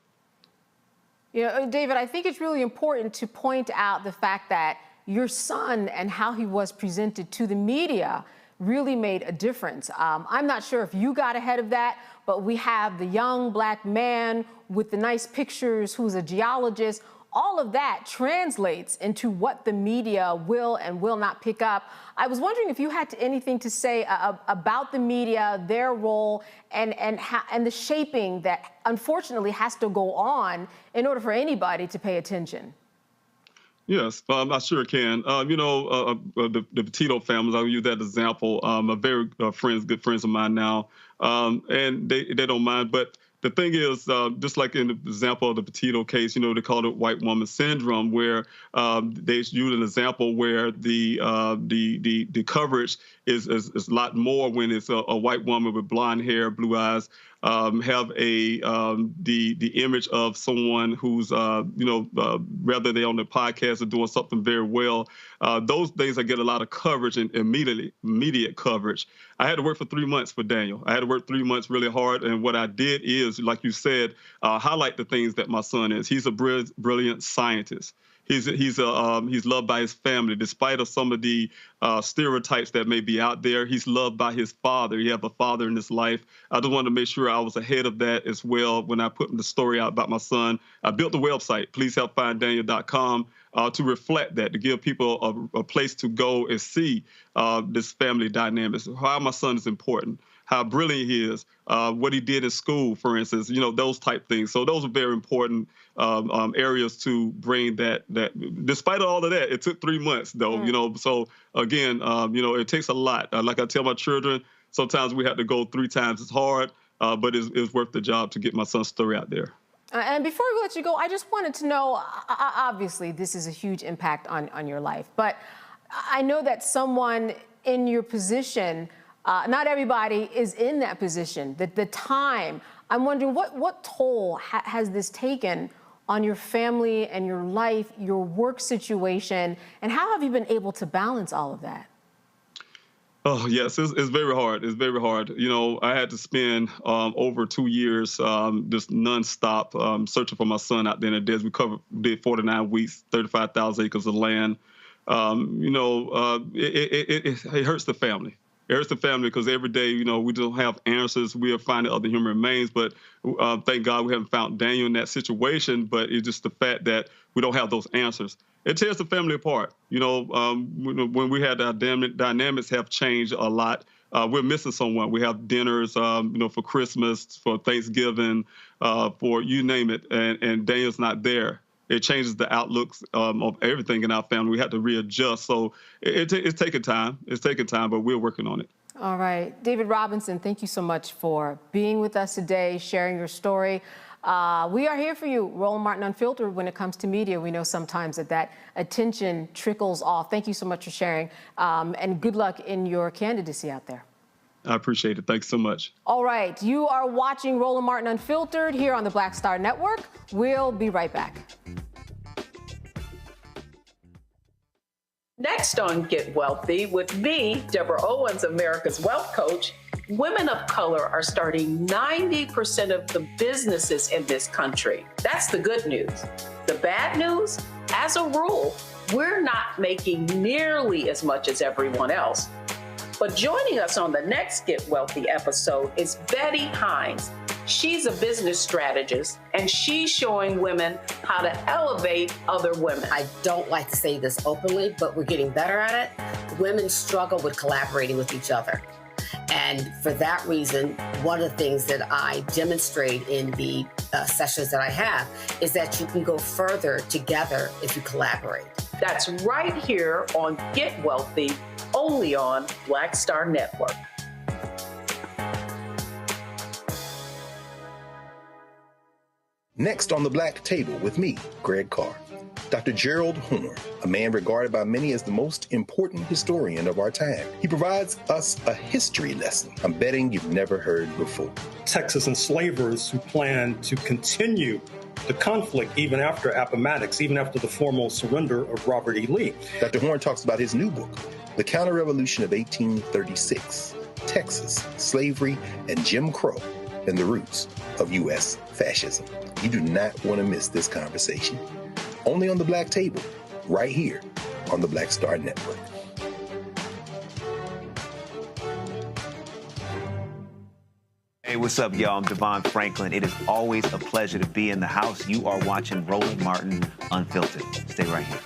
David, I think it's really important to point out the fact that your son and how he was presented to the media really made a difference. I'm not sure if you got ahead of that, but we have the young Black man with the nice pictures who's a geologist. All of that translates into what the media will and will not pick up. I was wondering if you had anything to say about the media, their role, and the shaping that unfortunately has to go on in order for anybody to pay attention.
Yes, I sure can. The Petito families, I'll use that example. Are very good friends of mine now, and they don't mind. But the thing is, just like in the example of the Petito case, they call it white woman syndrome, where they use an example where the coverage is a lot more when it's a white woman with blonde hair, blue eyes, have the image of someone who's whether they're on the podcast or doing something very well. Those things I get a lot of coverage and immediate coverage. I had to work for 3 months for Daniel. I had to work 3 months really hard, and what I did is, like you said, highlight the things that my son is. He's a brilliant scientist. He's loved by his family, despite of some of the stereotypes that may be out there. He's loved by his father. He has a father in his life. I just wanted to make sure I was ahead of that as well when I put the story out about my son. I built the website, pleasehelpfinddaniel.com, to reflect that, to give people a place to go and see this family dynamics, how my son is important, how brilliant he is, what he did in school, for instance, those type things. So those are very important areas to bring that. Despite all of that, it took 3 months, though, So again, it takes a lot. Like I tell my children, sometimes we have to go 3 times as hard, but it's worth the job to get my son's story out there.
And before we let you go, I just wanted to know, obviously, this is a huge impact on your life, but I know that someone in your position, not everybody is in that position, the time. I'm wondering what toll has this taken on your family and your life, your work situation, and how have you been able to balance all of that?
Oh, yes, it's very hard. It's very hard. I had to spend over 2 years just nonstop searching for my son out there in the desert. We did 49 weeks, 35,000 acres of land. It hurts the family. It hurts the family because every day, we don't have answers. We are finding other human remains, but thank God we haven't found Daniel in that situation. But it's just the fact that we don't have those answers. It tears the family apart. When we had our dynamics have changed a lot. We're missing someone. We have dinners, for Christmas, for Thanksgiving, for you name it, and Daniel's not there. It changes the outlooks of everything in our family. We have to readjust. So it's taking time. It's taking time, but we're working on it. All
right. David Robinson, thank you so much for being with us today, sharing your story. We are here for you, Roland Martin Unfiltered. When it comes to media, we know sometimes that attention trickles off. Thank you so much for sharing, and good luck in your candidacy out there.
I appreciate it. Thanks so much.
All right, you are watching Roland Martin Unfiltered here on the Black Star Network. We'll be right back.
Next on Get Wealthy, with me, Deborah Owens, America's Wealth Coach, women of color are starting 90% of the businesses in this country. That's the good news. The bad news, as a rule, we're not making nearly as much as everyone else. But joining us on the next Get Wealthy episode is Betty Hines. She's a business strategist, and she's showing women how to elevate other women.
I don't like to say this openly, but we're getting better at it. Women struggle with collaborating with each other. And for that reason, one of the things that I demonstrate in the sessions that I have is that you can go further together if you collaborate.
That's right here on Get Wealthy, only on Black Star Network.
Next on the Black Table with me, Greg Carr. Dr. Gerald Horne, a man regarded by many as the most important historian of our time. He provides us a history lesson I'm betting you've never heard before.
Texas enslavers who plan to continue the conflict even after Appomattox, even after the formal surrender of Robert E. Lee.
Dr. Horne talks about his new book, The Counter-Revolution of 1836, Texas, Slavery, and Jim Crow, and the Roots of U.S. Fascism. You do not want to miss this conversation. Only on the Black Table, right here on the Black Star Network.
Hey, what's up, y'all? I'm Devon Franklin. It is always a pleasure to be in the house. You are watching Roland Martin Unfiltered. Stay right here.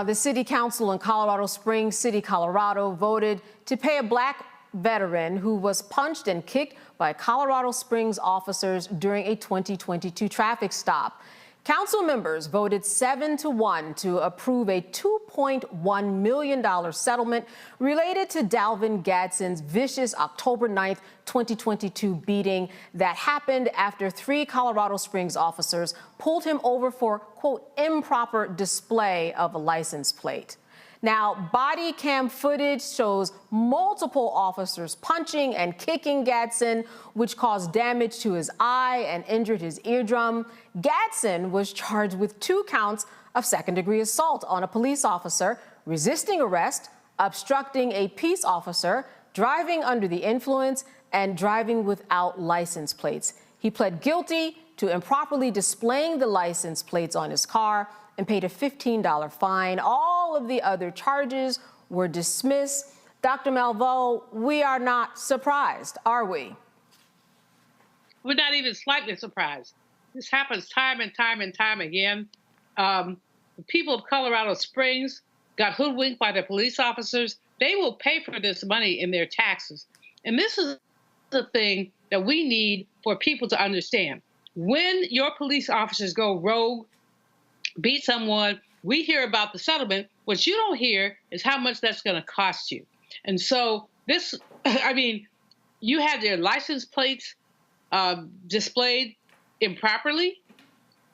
The city council in Colorado Springs City, Colorado, voted to pay a black veteran who was punched and kicked by Colorado Springs officers during a 2022 traffic stop. Council members voted 7-1 to approve a $2.1 million settlement related to Dalvin Gadsden's vicious October 9th, 2022 beating that happened after 3 Colorado Springs officers pulled him over for, quote, improper display of a license plate. Now, body cam footage shows multiple officers punching and kicking Gadsden, which caused damage to his eye and injured his eardrum. Gadsden was charged with 2 counts of second-degree assault on a police officer, resisting arrest, obstructing a peace officer, driving under the influence, and driving without license plates. He pled guilty to improperly displaying the license plates on his car and paid a $15 fine. All of the other charges were dismissed. Dr. Malveaux, we are not surprised, are we?
We're not even slightly surprised. This happens time and time and time again. The people of Colorado Springs got hoodwinked by the police officers. They will pay for this money in their taxes. And this is the thing that we need for people to understand. When your police officers go rogue, beat someone, we hear about the settlement. What you don't hear is how much that's going to cost you. And so this, I mean, you had their license plates displayed improperly.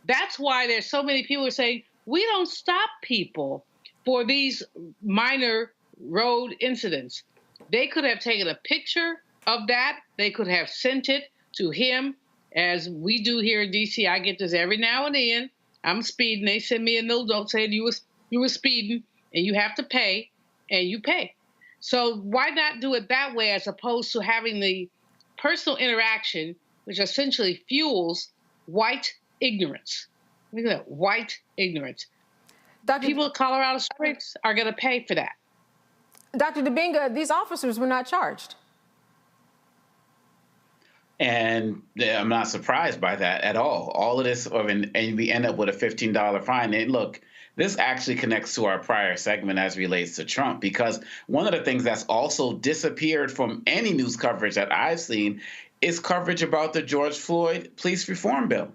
That's why there's so many people who are saying, we don't stop people for these minor road incidents. They could have taken a picture of that. They could have sent it to him, as we do here in D.C. I get this every now and then. I'm speeding. They send me a little note saying you were speeding and you have to pay, and you pay. So why not do it that way as opposed to having the personal interaction, which essentially fuels white ignorance? Look at that, white ignorance. People of Colorado Springs are going to pay for that.
Dr. Dibinga, these officers were not charged.
And I'm not surprised by that at all. All of this, and we end up with a $15 fine. And look, this actually connects to our prior segment as relates to Trump, because one of the things that's also disappeared from any news coverage that I've seen is coverage about the George Floyd police reform bill.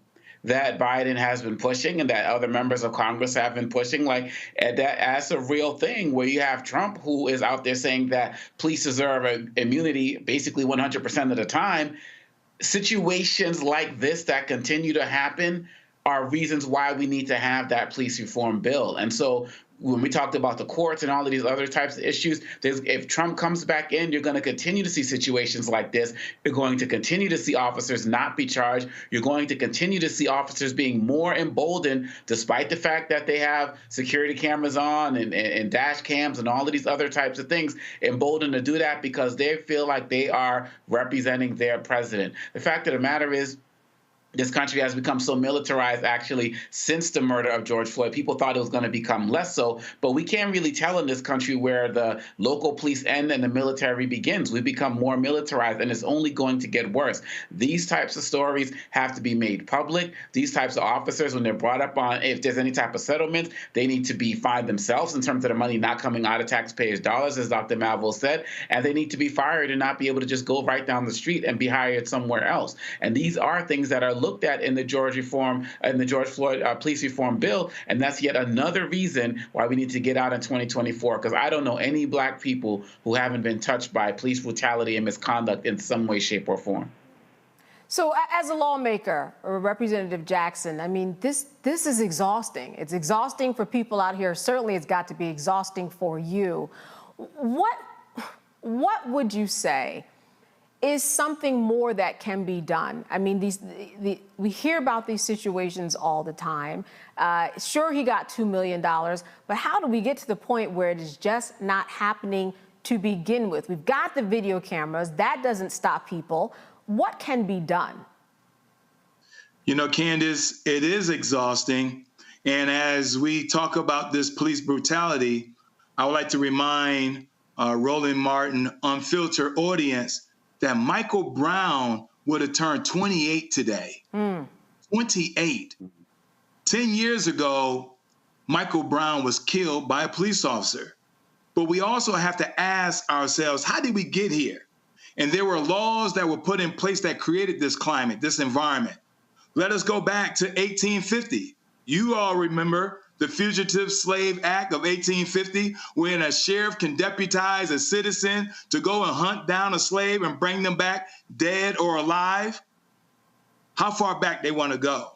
that Biden has been pushing and that other members of Congress have been pushing, like that's a real thing where you have Trump who is out there saying that police deserve immunity basically 100% of the time. Situations like this that continue to happen are reasons why we need to have that police reform bill. And so when we talked about the courts and all of these other types of issues, if Trump comes back in, you're going to continue to see situations like this. You're going to continue to see officers not be charged. You're going to continue to see officers being more emboldened, despite the fact that they have security cameras on and dash cams and all of these other types of things, emboldened to do that because they feel like they are representing their president. The fact of the matter is, this country has become so militarized, actually, since the murder of George Floyd. People thought it was going to become less so, but we can't really tell in this country where the local police end and the military begins. We've become more militarized, and it's only going to get worse. These types of stories have to be made public. These types of officers, when they're brought up on, if there's any type of settlements, they need to be fined themselves in terms of the money not coming out of taxpayers' dollars, as Dr. Malvo said, and they need to be fired and not be able to just go right down the street and be hired somewhere else. And these are things that are looked at in the George Floyd police reform bill, and that's yet another reason why we need to get out in 2024, because I don't know any black people who haven't been touched by police brutality and misconduct in some way, shape, or form.
So as a lawmaker, or Representative Jackson, I mean, this is exhausting. It's exhausting for people out here. Certainly it's got to be exhausting for you. What would you say is something more that can be done? I mean, we hear about these situations all the time. Sure, he got $2 million, but how do we get to the point where it is just not happening to begin with? We've got the video cameras. That doesn't stop people. What can be done?
You know, Candace, it is exhausting. And as we talk about this police brutality, I would like to remind Roland Martin Unfiltered audience that Michael Brown would have turned 28 today. 28. 10 years ago, Michael Brown was killed by a police officer. But we also have to ask ourselves, how did we get here? And there were laws that were put in place that created this climate, this environment. Let us go back to 1850. You all remember the Fugitive Slave Act of 1850, when a sheriff can deputize a citizen to go and hunt down a slave and bring them back dead or alive. How far back they want to go.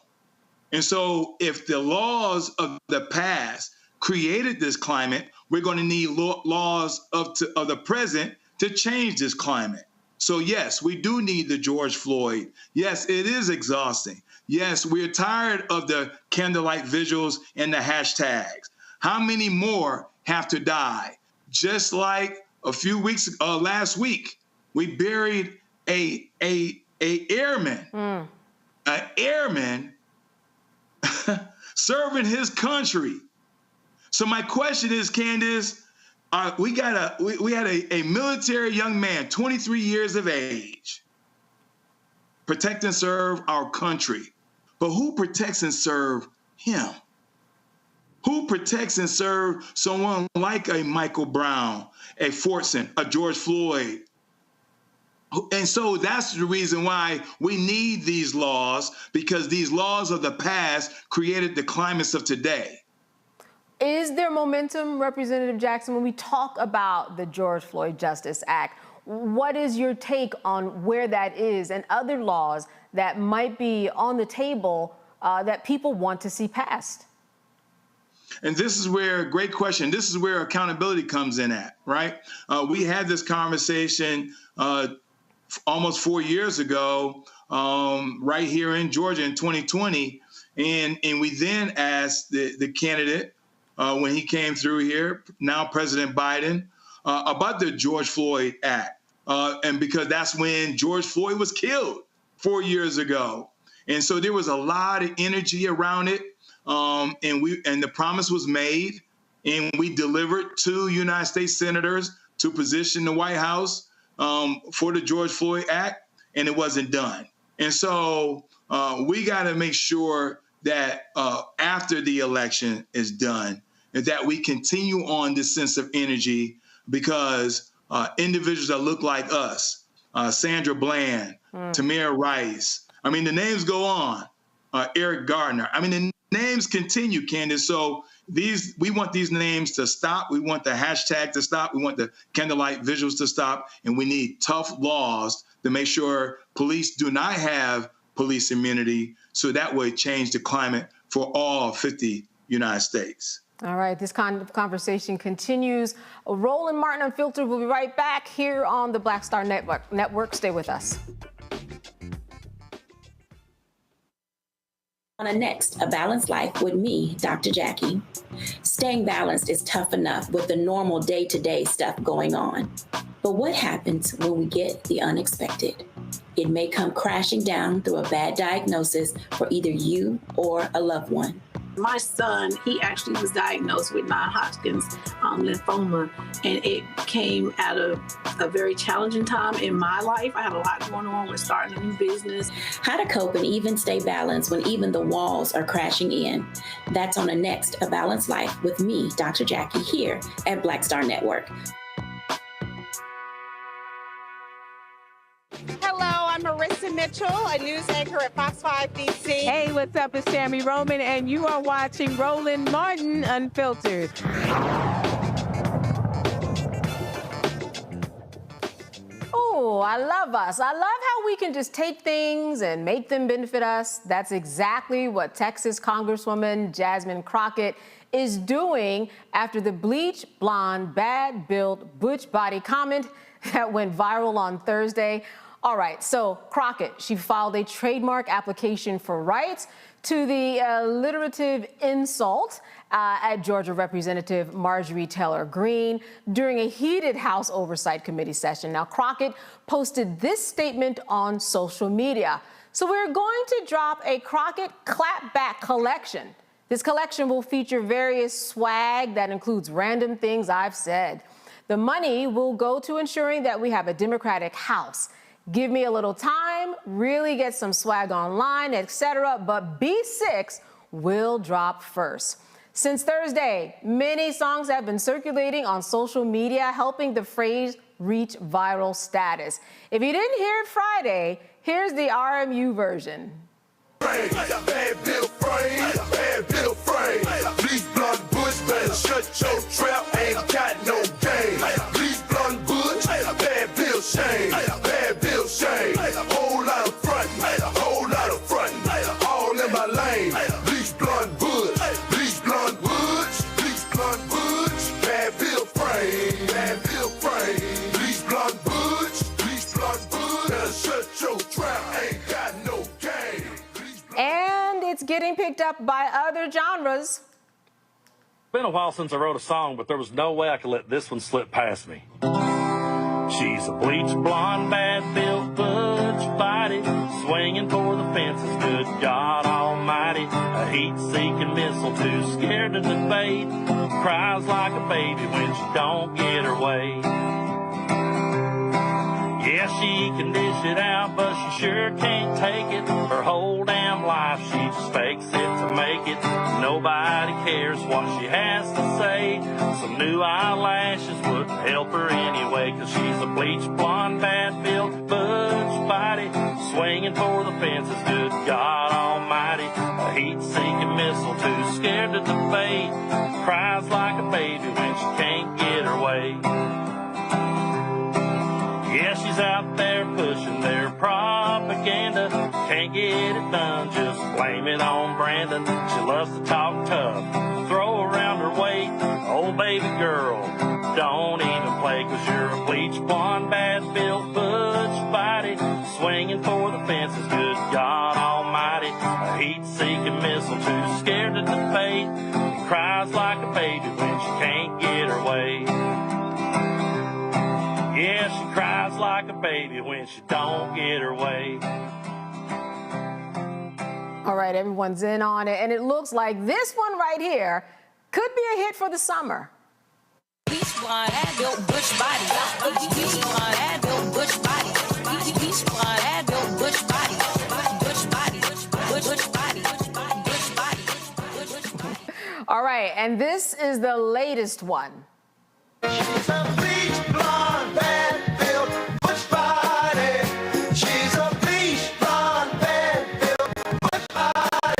And so if the laws of the past created this climate, we're going to need laws of the present to change this climate. So yes, we do need the George Floyd. Yes, it is exhausting. Yes, we're tired of the candlelight visuals and the hashtags. How many more have to die? Just like a few weeks, last week, we buried a airman, an airman serving his country. So my question is, Candace, we had a military young man, 23 years of age, protect and serve our country. But who protects and serve him? Who protects and serve someone like a Michael Brown, a Fortson, a George Floyd? And so that's the reason why we need these laws, because these laws of the past created the climates of today.
Is there momentum, Representative Jackson, when we talk about the George Floyd Justice Act? What is your take on where that is and other laws that might be on the table that people want to see passed?
And this is where, great question, this is where accountability comes in at, right? We had this conversation almost 4 years ago, right here in Georgia in 2020. And we then asked the candidate, when he came through here, now President Biden, about the George Floyd Act. And because that's when George Floyd was killed 4 years ago. And so there was a lot of energy around it. And the promise was made, and we delivered 2 United States senators to position the White House for the George Floyd Act, and it wasn't done. And so we got to make sure that after the election is done, that we continue on this sense of energy, because individuals that look like us, Sandra Bland, Tamir Rice, I mean, the names go on. Eric Gardner. I mean, the names continue, Candace. So we want these names to stop. We want the hashtag to stop. We want the candlelight visuals to stop. And we need tough laws to make sure police do not have police immunity, so that would change the climate for all 50 United States.
All right, this conversation continues. Roland Martin Unfiltered will be right back here on the Black Star Network. Stay with us.
On a next, A Balanced Life with me, Dr. Jackie. Staying balanced is tough enough with the normal day-to-day stuff going on. But what happens when we get the unexpected? It may come crashing down through a bad diagnosis for either you or a loved one.
My son, he actually was diagnosed with non-Hodgkin's lymphoma, and it came at a very challenging time in my life. I had a lot going on with starting a new business.
How to cope and even stay balanced when even the walls are crashing in. That's on the next A Balanced Life with me, Dr. Jackie, here at Black Star Network.
Hello, I'm Marissa Mitchell, a news anchor at Fox 5 DC. Hey, what's up? It's Tammy Roman, and you are watching Roland Martin Unfiltered.
Oh, I love us. I love how we can just take things and make them benefit us. That's exactly what Texas Congresswoman Jasmine Crockett is doing after the bleach blonde, bad-built, butch body comment that went viral on Thursday. All right, so Crockett, she filed a trademark application for rights to the alliterative insult at Georgia Representative Marjorie Taylor Greene during a heated House Oversight Committee session. Now, Crockett posted this statement on social media. So we're going to drop a Crockett Clapback Collection. This collection will feature various swag that includes random things I've said. The money will go to ensuring that we have a Democratic House. Give me a little time, really get some swag online, etc. But B6 will drop first. Since Thursday, many songs have been circulating on social media, helping the phrase reach viral status. If you didn't hear it Friday, here's the RMU version.
Bad bill frame, bad bill frame. Bleach blonde bush, better shut your trap, ain't got no game. Bleach blonde bush, bad bill shame, bad bill shame. Whole lot of frontin', whole lot of frontin', all in my lane. Bleach blonde bush, bleach blonde bush, bleach blonde bush, bad bill frame, bad bill frame. Bleach blonde bush, bleach blonde bush, better shut your trap, ain't got no game.
And it's getting picked up by other genres.
It's been a while since I wrote a song, but there was no way I could let this one slip past me. She's a bleach blonde, bad-built, butch body, swinging for the fences, good God Almighty. A heat-seeking missile, too scared to debate, cries like a baby when she don't get her way. Yeah, she can dish it out, but she sure can't take it. Her whole damn life, she just fakes it to make it. Nobody cares what she has to say. Some new eyelashes wouldn't help her anyway, 'cause she's a bleach blonde, bad-built, butch body, swinging for the fences, good God Almighty. A heat-seeking missile, too scared to debate, cries like a baby when she can't get her way. Yeah, she's out there pushing their propaganda. Can't get it done, just blame it on Brandon. She loves to talk tough, throw around her weight. Oh, baby girl, don't even play, 'cause you're a bleach blonde, bad-built, butch body, swinging for the fences, good God Almighty. A heat-seeking missile, too scared to debate, cries like a baby when she can't get her way. Yeah, she cries like a baby when she don't get her way.
All right, everyone's in on it, and it looks like this one right here could be a hit for the summer.
Bleach blonde, bad-built, butch body. Bleach blonde, bad-built, butch body. Bleach blonde, bad-built, butch body. Butch body, butch body, butch body.
All right, and this is the latest one.
She's a bleach blonde, bad-built, butch body. She's a bleach blonde, bad-built, butch body.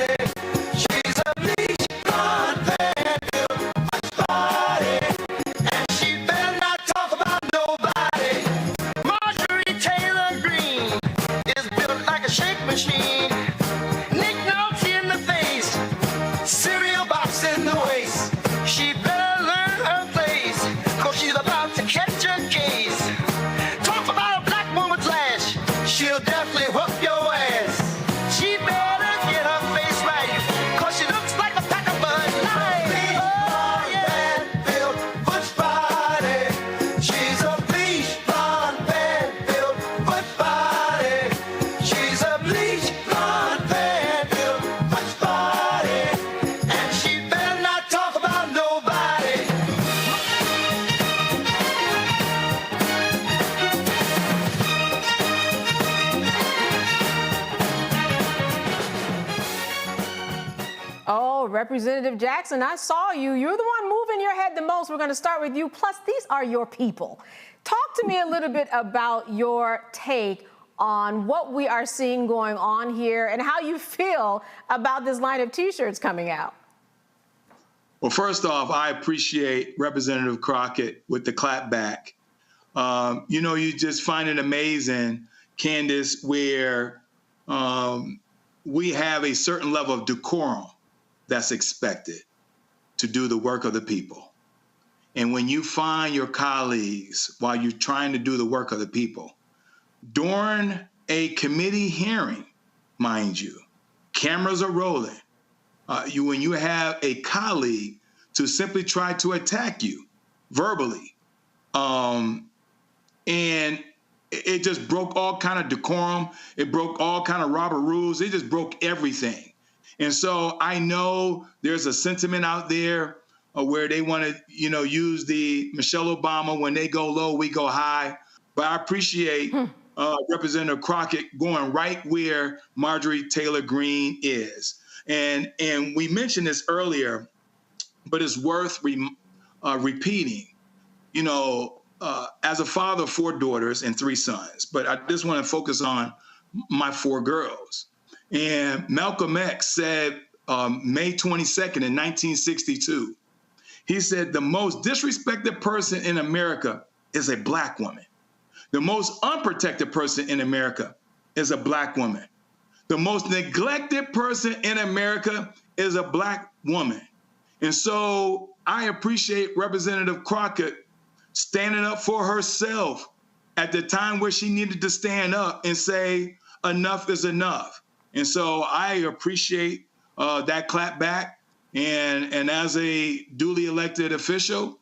Representative Jackson, I saw you. You're the one moving your head the most. We're going to start with you. Plus, these are your people. Talk to me a little bit about your take on what we are seeing going on here and how you feel about this line of T-shirts coming out.
Well, first off, I appreciate Representative Crockett with the clapback. You just find it amazing, Candace, where we have a certain level of decorum that's expected to do the work of the people. And when you find your colleagues while you're trying to do the work of the people, during a committee hearing, mind you, cameras are rolling. When you have a colleague to simply try to attack you verbally, and it just broke all kind of decorum. It broke all kind of Robert rules. It just broke everything. And so I know there's a sentiment out there where they want to, use the Michelle Obama, when they go low, we go high. But I appreciate Representative Crockett going right where Marjorie Taylor Greene is. And we mentioned this earlier, but it's worth repeating. As a father of 4 daughters and 3 sons, but I just want to focus on my 4 girls. And Malcolm X said May 22nd in 1962, he said, the most disrespected person in America is a Black woman. The most unprotected person in America is a Black woman. The most neglected person in America is a Black woman. And so I appreciate Representative Crockett standing up for herself at the time where she needed to stand up and say, enough is enough. And so I appreciate that clap back. And as a duly elected official,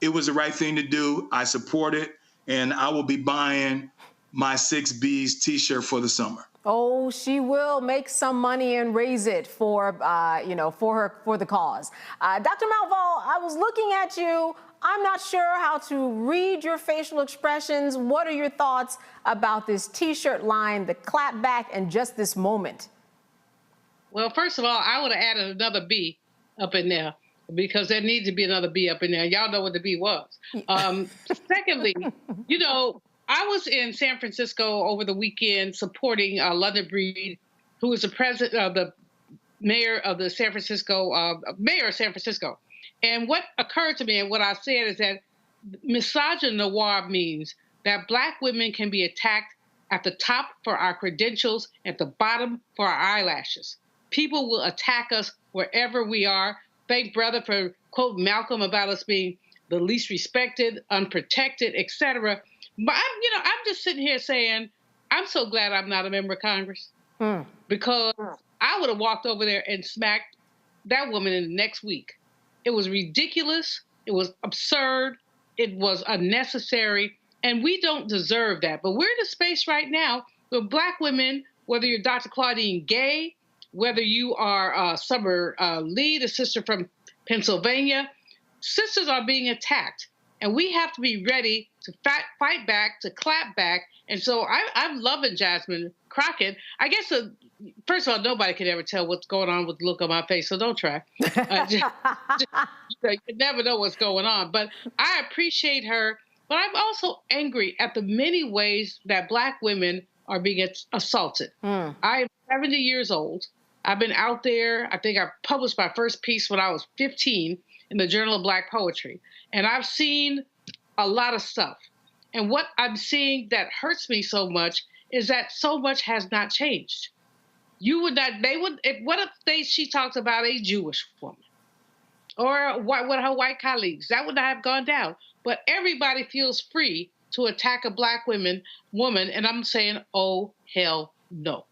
it was the right thing to do. I support it. And I will be buying my 6B's T-shirt for the summer.
Oh, she will make some money and raise it for the cause. Dr. Malval, I was looking at you. I'm not sure how to read your facial expressions. What are your thoughts about this T-shirt line, the clapback, and just this moment?
Well, first of all, I would have added another B up in there because there needs to be another B up in there. Y'all know what the B was. Secondly, I was in San Francisco over the weekend supporting London Breed, who is the mayor of San Francisco. And what occurred to me and what I said is that misogynoir means that Black women can be attacked at the top for our credentials, at the bottom for our eyelashes. People will attack us wherever we are. Thank brother for quote Malcolm about us being the least respected, unprotected, etc. But I'm just sitting here saying, I'm so glad I'm not a member of Congress because I would have walked over there and smacked that woman in the next week. It was ridiculous. It was absurd. It was unnecessary. And we don't deserve that. But we're in a space right now where Black women, whether you're Dr. Claudine Gay, whether you are Summer Lee, the sister from Pennsylvania, sisters are being attacked. And we have to be ready to fight back, to clap back. And so I'm loving Jasmine Crockett. I guess, first of all, nobody can ever tell what's going on with the look on my face, so don't try. You never know what's going on. But I appreciate her. But I'm also angry at the many ways that Black women are being assaulted. I am 70 years old. I've been out there. I think I published my first piece when I was 15 in the Journal of Black Poetry. And I've seen a lot of stuff. And what I'm seeing that hurts me so much is that so much has not changed. What if she talks about a Jewish woman or one of her white colleagues? That would not have gone down. But everybody feels free to attack a Black woman, and I'm saying, oh, hell no.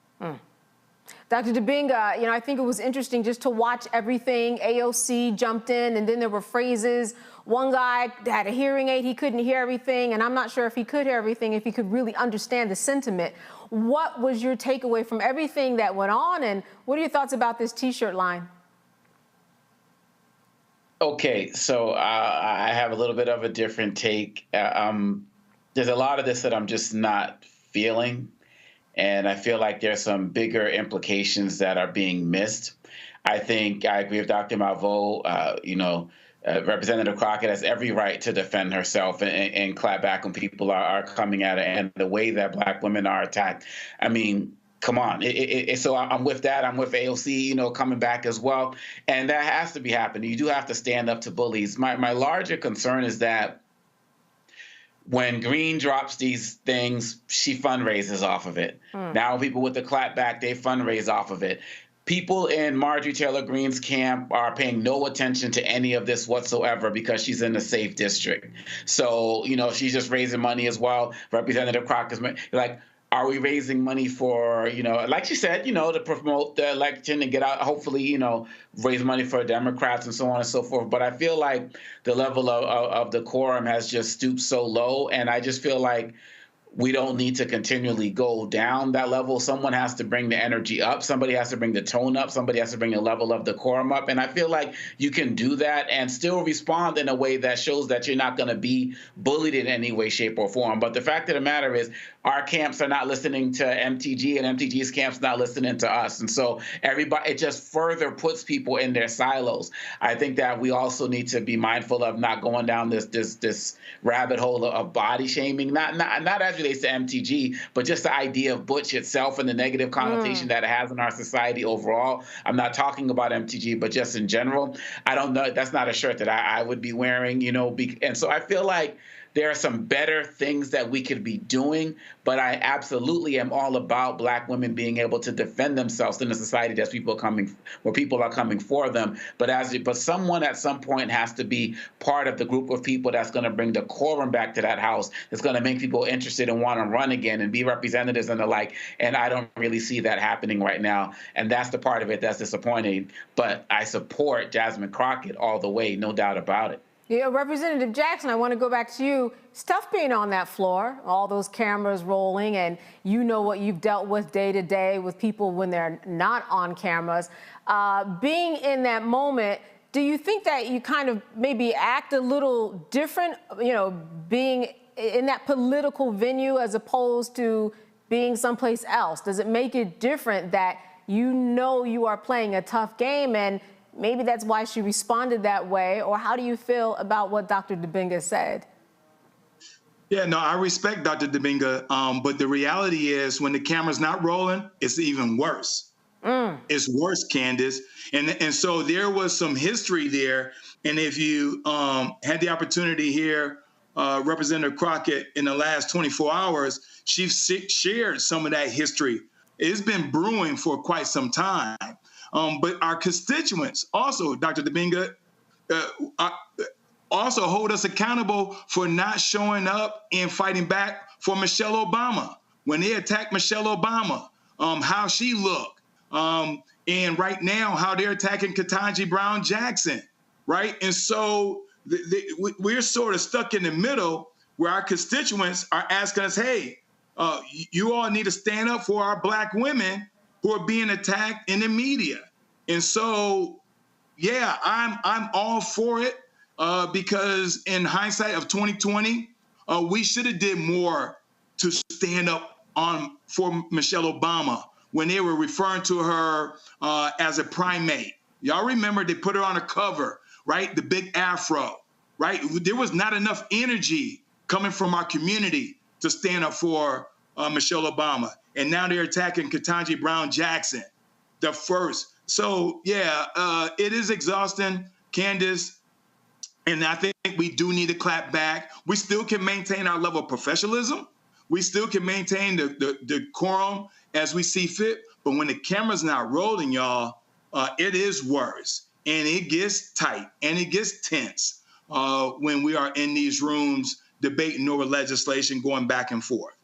Dr. Dibinga, I think it was interesting just to watch everything. AOC jumped in, and then there were phrases. One guy had a hearing aid. He couldn't hear everything, and I'm not sure if he could hear everything, if he could really understand the sentiment. What was your takeaway from everything that went on, and what are your thoughts about this T-shirt line?
Okay, so I have a little bit of a different take. There's a lot of this that I'm just not feeling. And I feel like there's some bigger implications that are being missed. I think I agree with Dr. Malveaux. Representative Crockett has every right to defend herself and clap back when people are coming at her, and the way that Black women are attacked. I mean, come on. So I'm with that. I'm with AOC, coming back as well. And that has to be happening. You do have to stand up to bullies. My larger concern is that when Greene drops these things, she fundraises off of it. Now people with the clapback, they fundraise off of it. People in Marjorie Taylor Greene's camp are paying no attention to any of this whatsoever because she's in a safe district. So, she's just raising money as well. Representative Crockett's like, are we raising money for, like she said, to promote the election and get out, hopefully, raise money for Democrats and so on and so forth. But I feel like the level of decorum has just stooped so low. And I just feel like we don't need to continually go down that level. Someone has to bring the energy up. Somebody has to bring the tone up. Somebody has to bring the level of decorum up. And I feel like you can do that and still respond in a way that shows that you're not going to be bullied in any way, shape, or form. But the fact of the matter is our camps are not listening to MTG, and MTG's camps not listening to us. And so it just further puts people in their silos. I think that we also need to be mindful of not going down this rabbit hole of body shaming, not as relates to MTG, but just the idea of butch itself and the negative connotation that it has in our society overall. I'm not talking about MTG, but just in general. I don't know. That's not a shirt that I would be wearing, and so I feel like there are some better things that we could be doing, but I absolutely am all about Black women being able to defend themselves in a society where people are coming for them. But someone at some point has to be part of the group of people that's going to bring decorum back to that house, that's going to make people interested and want to run again and be representatives and the like. And I don't really see that happening right now. And that's the part of it that's disappointing. But I support Jasmine Crockett all the way, no doubt about it.
Yeah, Representative Jackson, I want to go back to you. It's tough being on that floor, all those cameras rolling, and you know what you've dealt with day to day with people when they're not on cameras. Being in that moment, do you think that you kind of maybe act a little different, being in that political venue as opposed to being someplace else? Does it make it different that you are playing a tough game, and maybe that's why she responded that way? Or how do you feel about what Dr. Dibinga said?
Yeah, no, I respect Dr. Dibinga, but the reality is when the camera's not rolling, it's even worse. It's worse, Candace. And so there was some history there. And if you had the opportunity to hear Representative Crockett in the last 24 hours, she's shared some of that history. It's been brewing for quite some time. But our constituents also, Dr. Dibinga, also hold us accountable for not showing up and fighting back for Michelle Obama. When they attacked Michelle Obama, how she looked. And right now, how they're attacking Ketanji Brown Jackson, right? And so we're sort of stuck in the middle where our constituents are asking us, hey, you all need to stand up for our Black women who are being attacked in the media. And so, yeah, I'm all for it because in hindsight of 2020, we should have did more to stand up for Michelle Obama when they were referring to her as a primate. Y'all remember they put her on a cover, right? The big afro, right? There was not enough energy coming from our community to stand up for Michelle Obama. And now they're attacking Ketanji Brown Jackson, the first. So, yeah, it is exhausting, Candace. And I think we do need to clap back. We still can maintain our level of professionalism. We still can maintain the decorum as we see fit. But when the camera's not rolling, y'all, it is worse. And it gets tight and it gets tense when we are in these rooms debating over legislation going back and forth.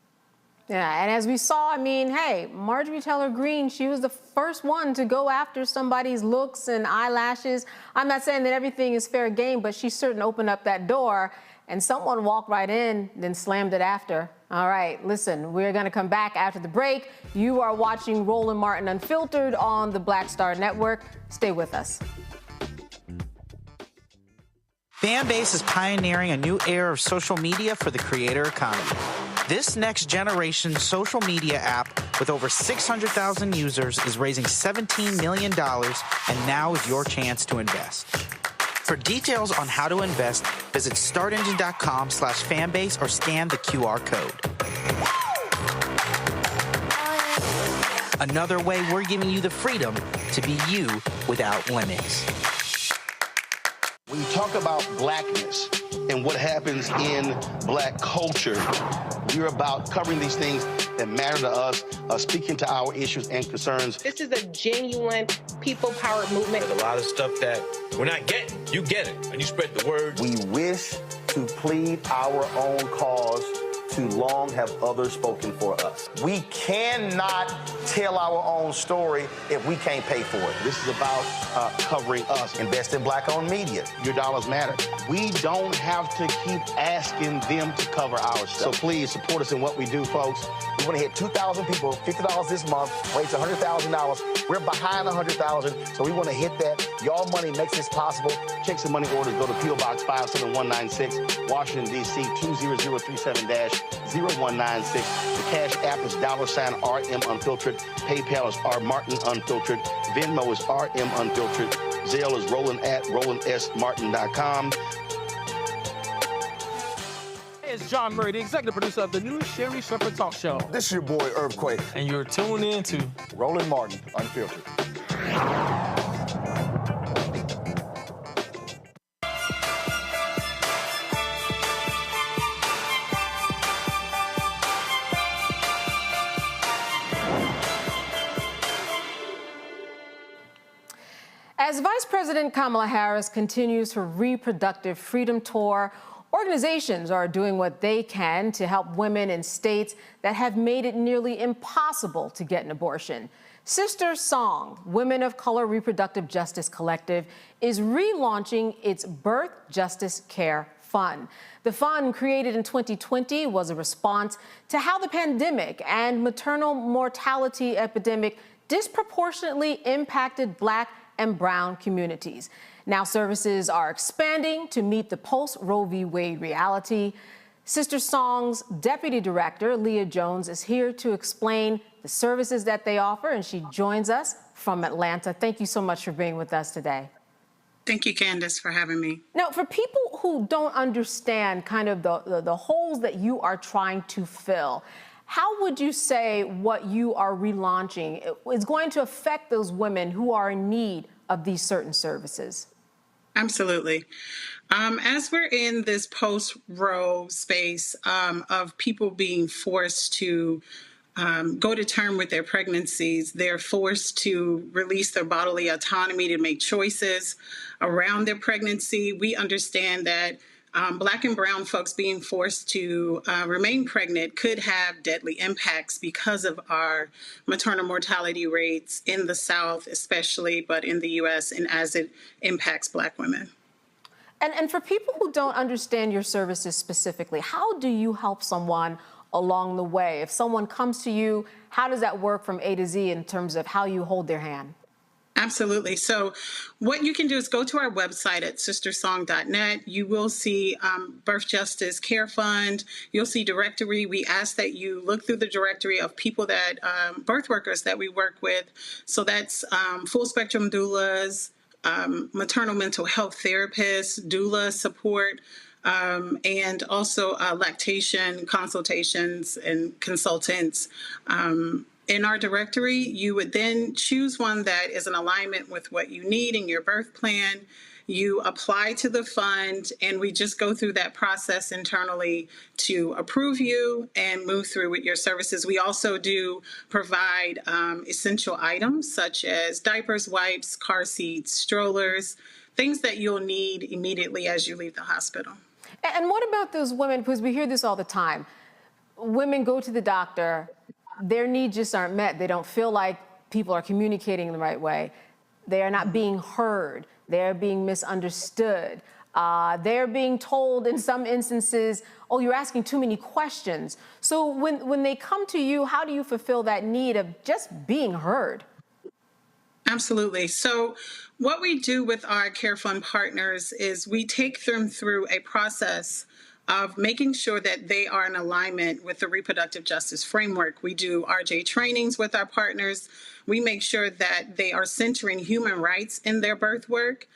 Yeah, and as we saw, hey, Marjorie Taylor Greene, she was the first one to go after somebody's looks and eyelashes. I'm not saying that everything is fair game, but she certainly opened up that door, and someone walked right in, then slammed it after. All right, listen, we're going to come back after the break. You are watching Roland Martin Unfiltered on the Black Star Network. Stay with us.
Fanbase is pioneering a new era of social media for the creator economy. This next generation social media app with over 600,000 users, is raising $17 million, and now is your chance to invest. For details on how to invest, visit startengine.com/fanbase or scan the QR code. Another way we're giving you the freedom to be you without limits.
When you talk about blackness and what happens in black culture, we're about covering these things that matter to us, speaking to our issues and concerns.
This is a genuine people-powered movement.
There's a lot of stuff that we're not getting. You get it, and you spread the word.
We wish to plead our own cause. Too long have others spoken for us. We cannot tell our own story if we can't pay for it. This is about covering us. Invest in black-owned media. Your dollars matter. We don't have to keep asking them to cover our stuff. So please support us in what we do, folks. We want to hit 2,000 people, $50 this month, raise $100,000. We're behind 100,000, so we want to hit that. Y'all money makes this possible. Checks and money orders go to P.O. Box 57196, Washington, D.C. 20037-0196. The Cash App is $RM Unfiltered. PayPal is R Martin Unfiltered. Venmo is RM Unfiltered. Zelle is Roland@RolandSMartin.com.
It's John Murray, the executive producer of the new Sherry Shepherd Talk Show.
This is your boy, Earthquake.
And you're tuned in to
Roland Martin Unfiltered.
As Vice President Kamala Harris continues her reproductive freedom tour, organizations are doing what they can to help women in states that have made it nearly impossible to get an abortion. Sister Song, Women of Color Reproductive Justice Collective, is relaunching its Birth Justice Care Fund. The fund, created in 2020, was a response to how the pandemic and maternal mortality epidemic disproportionately impacted Black and brown communities. Now services are expanding to meet the post-Roe v. Wade reality. Sister Song's Deputy Director, Leah Jones, is here to explain the services that they offer, and she joins us from Atlanta. Thank you so much for being with us today.
Thank you, Candace, for having me.
Now, for people who don't understand kind of the holes that you are trying to fill, how would you say what you are relaunching is going to affect those women who are in need of these certain services?
Absolutely. As we're in this post-Roe space of people being forced to go to term with their pregnancies, they're forced to release their bodily autonomy to make choices around their pregnancy. We understand that Black and brown folks being forced to remain pregnant could have deadly impacts because of our maternal mortality rates in the South, especially, but in the U.S., and as it impacts Black women.
And for people who don't understand your services specifically, how do you help someone along the way? If someone comes to you, how does that work from A to Z in terms of how you hold their hand?
Absolutely. So what you can do is go to our website at sistersong.net. You will see Birth Justice Care Fund. You'll see directory. We ask that you look through the directory of people that, birth workers that we work with. So that's full spectrum doulas, maternal mental health therapists, doula support, and also lactation consultations and consultants. In our directory, you would then choose one that is in alignment with what you need in your birth plan. You apply to the fund, and we just go through that process internally to approve you and move through with your services. We also do provide essential items such as diapers, wipes, car seats, strollers, things that you'll need immediately as you leave the hospital.
And what about those women, because we hear this all the time, women go to the doctor, their needs just aren't met. They don't feel like people are communicating the right way. They are not being heard. They're being misunderstood. They're being told in some instances, oh, you're asking too many questions. So when they come to you, how do you fulfill that need of just being heard?
Absolutely. So what we do with our Care Fund partners is we take them through a process of making sure that they are in alignment with the reproductive justice framework. We do RJ trainings with our partners. We make sure that they are centering human rights in their birth work.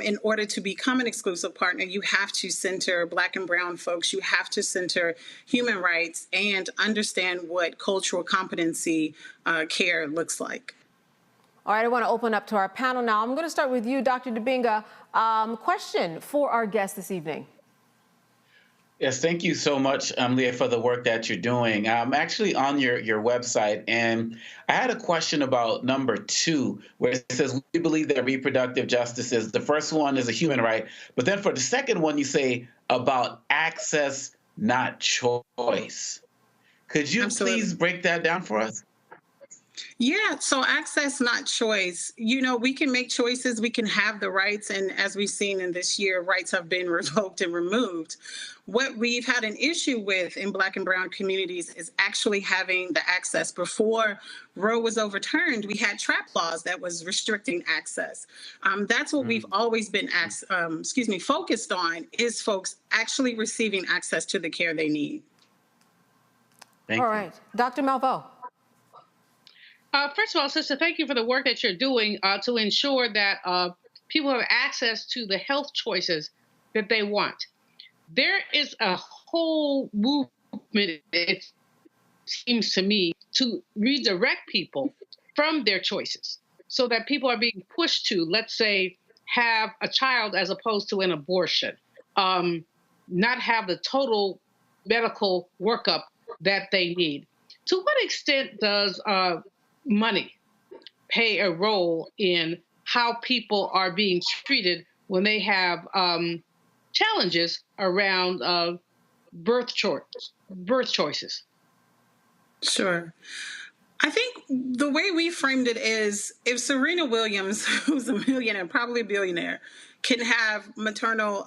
In order to become an exclusive partner, you have to center Black and Brown folks. You have to center human rights and understand what cultural competency care looks like.
All right, I want to open up to our panel now. I'm going to start with you, Dr. Dibinga. Question for our guest this evening.
Yes, thank you so much, Leah, for the work that you're doing. I'm actually on your website, and I had a question about number 2, where it says, we believe that reproductive justice is, the first one is a human right, but then for the second one, you say about access, not choice. Could you please break that down for us?
Yeah, so access, not choice. You know, we can make choices, we can have the rights, and as we've seen in this year, rights have been revoked and removed. What we've had an issue with in Black and Brown communities is actually having the access. Before Roe was overturned, we had trap laws that was restricting access. That's what we've always been focused on, is folks actually receiving access to the care they need.
All right, Dr. Malveaux.
First of all, sister, thank you for the work that you're doing to ensure that people have access to the health choices that they want. There is a whole movement, it seems to me, to redirect people from their choices so that people are being pushed to, let's say, have a child as opposed to an abortion, not have the total medical workup that they need. To what extent does money play a role in how people are being treated when they have challenges around birth choices?
Sure. I think the way we framed it is, if Serena Williams, who's a millionaire, probably a billionaire, can have maternal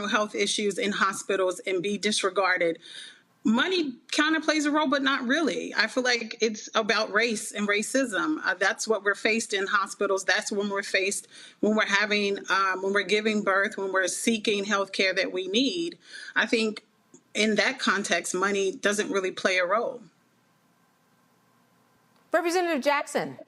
health issues in hospitals and be disregarded, money kind of plays a role, but not really. I feel like it's about race and racism. That's what we're faced in hospitals. That's when we're faced when we're having, when we're giving birth, when we're seeking health care that we need. I think in that context, money doesn't really play a role.
Representative Jackson.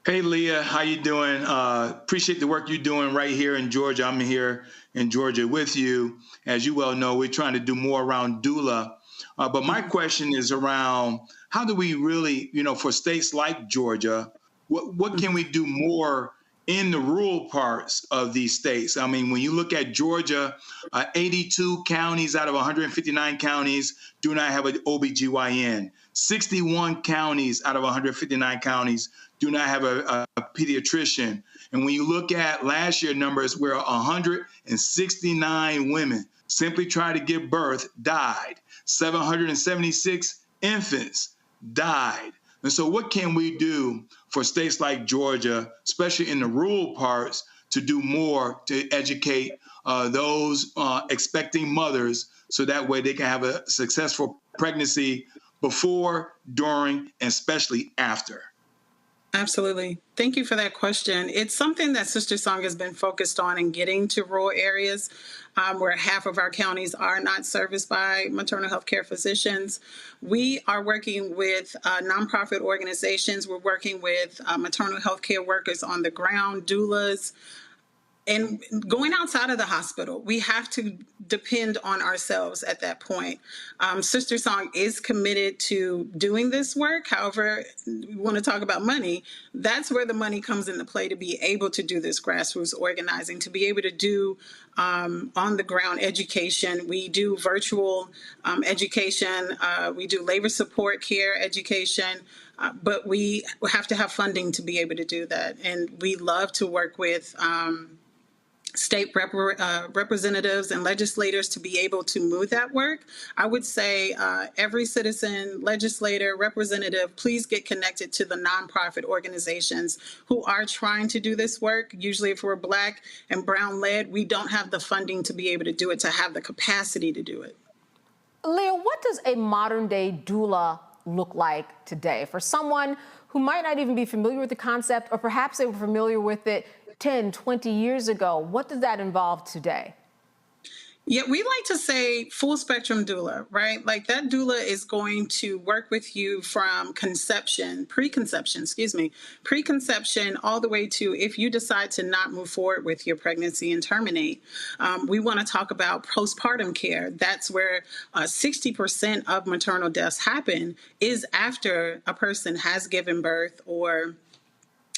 Hey, Leah, how you doing? Appreciate the work you're doing right here in Georgia. I'm here in Georgia with you. As you well know, we're trying to do more around doula. But my question is around, how do we really, for states like Georgia, what can we do more in the rural parts of these states? I mean, when you look at Georgia, 82 counties out of 159 counties do not have an OBGYN. 61 counties out of 159 counties do not have a pediatrician. And when you look at last year's numbers, where 169 women simply tried to give birth, died. 776 infants died. And so what can we do for states like Georgia, especially in the rural parts, to do more to educate those expecting mothers so that way they can have a successful pregnancy before, during, and especially after?
Absolutely. Thank you for that question. It's something that Sister Song has been focused on in getting to rural areas where half of our counties are not serviced by maternal health care physicians. We are working with nonprofit organizations. We're working with maternal health care workers on the ground, doulas. And going outside of the hospital, we have to depend on ourselves at that point. Sister Song is committed to doing this work. However, we want to talk about money. That's where the money comes into play, to be able to do this grassroots organizing, to be able to do on-the-ground education. We do virtual education. We do labor support care education. But we have to have funding to be able to do that. And we love to work with state representatives and legislators to be able to move that work. I would say every citizen, legislator, representative, please get connected to the nonprofit organizations who are trying to do this work. Usually if we're Black and Brown led, we don't have the funding to be able to do it, to have the capacity to do it.
Leah, what does a modern day doula look like today for someone who might not even be familiar with the concept, or perhaps they were familiar with it 10, 20 years ago? What does that involve today?
Yeah, we like to say full spectrum doula, right? Like that doula is going to work with you from preconception, all the way to if you decide to not move forward with your pregnancy and terminate. We want to talk about postpartum care. That's where 60% of maternal deaths happen is after a person has given birth or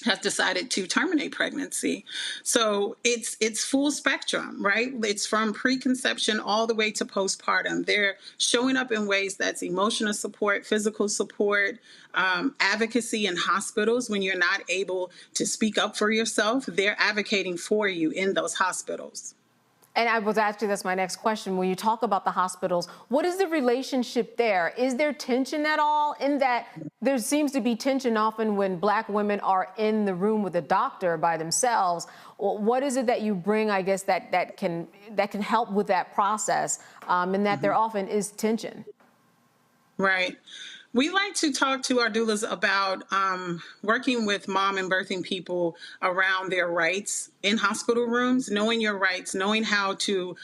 has decided to terminate pregnancy. So it's full spectrum, right? It's from preconception all the way to postpartum. They're showing up in ways that's emotional support, physical support, advocacy in hospitals. When you're not able to speak up for yourself, they're advocating for you in those hospitals.
And I was actually, that's my next question. When you talk about the hospitals, what is the relationship there? Is there tension at all? In that there seems to be tension often when Black women are in the room with a doctor by themselves. What is it that you bring, I guess, that can help with that process, and that there often is tension?
Right. We like to talk to our doulas about working with mom and birthing people around their rights in hospital rooms, knowing your rights, knowing how to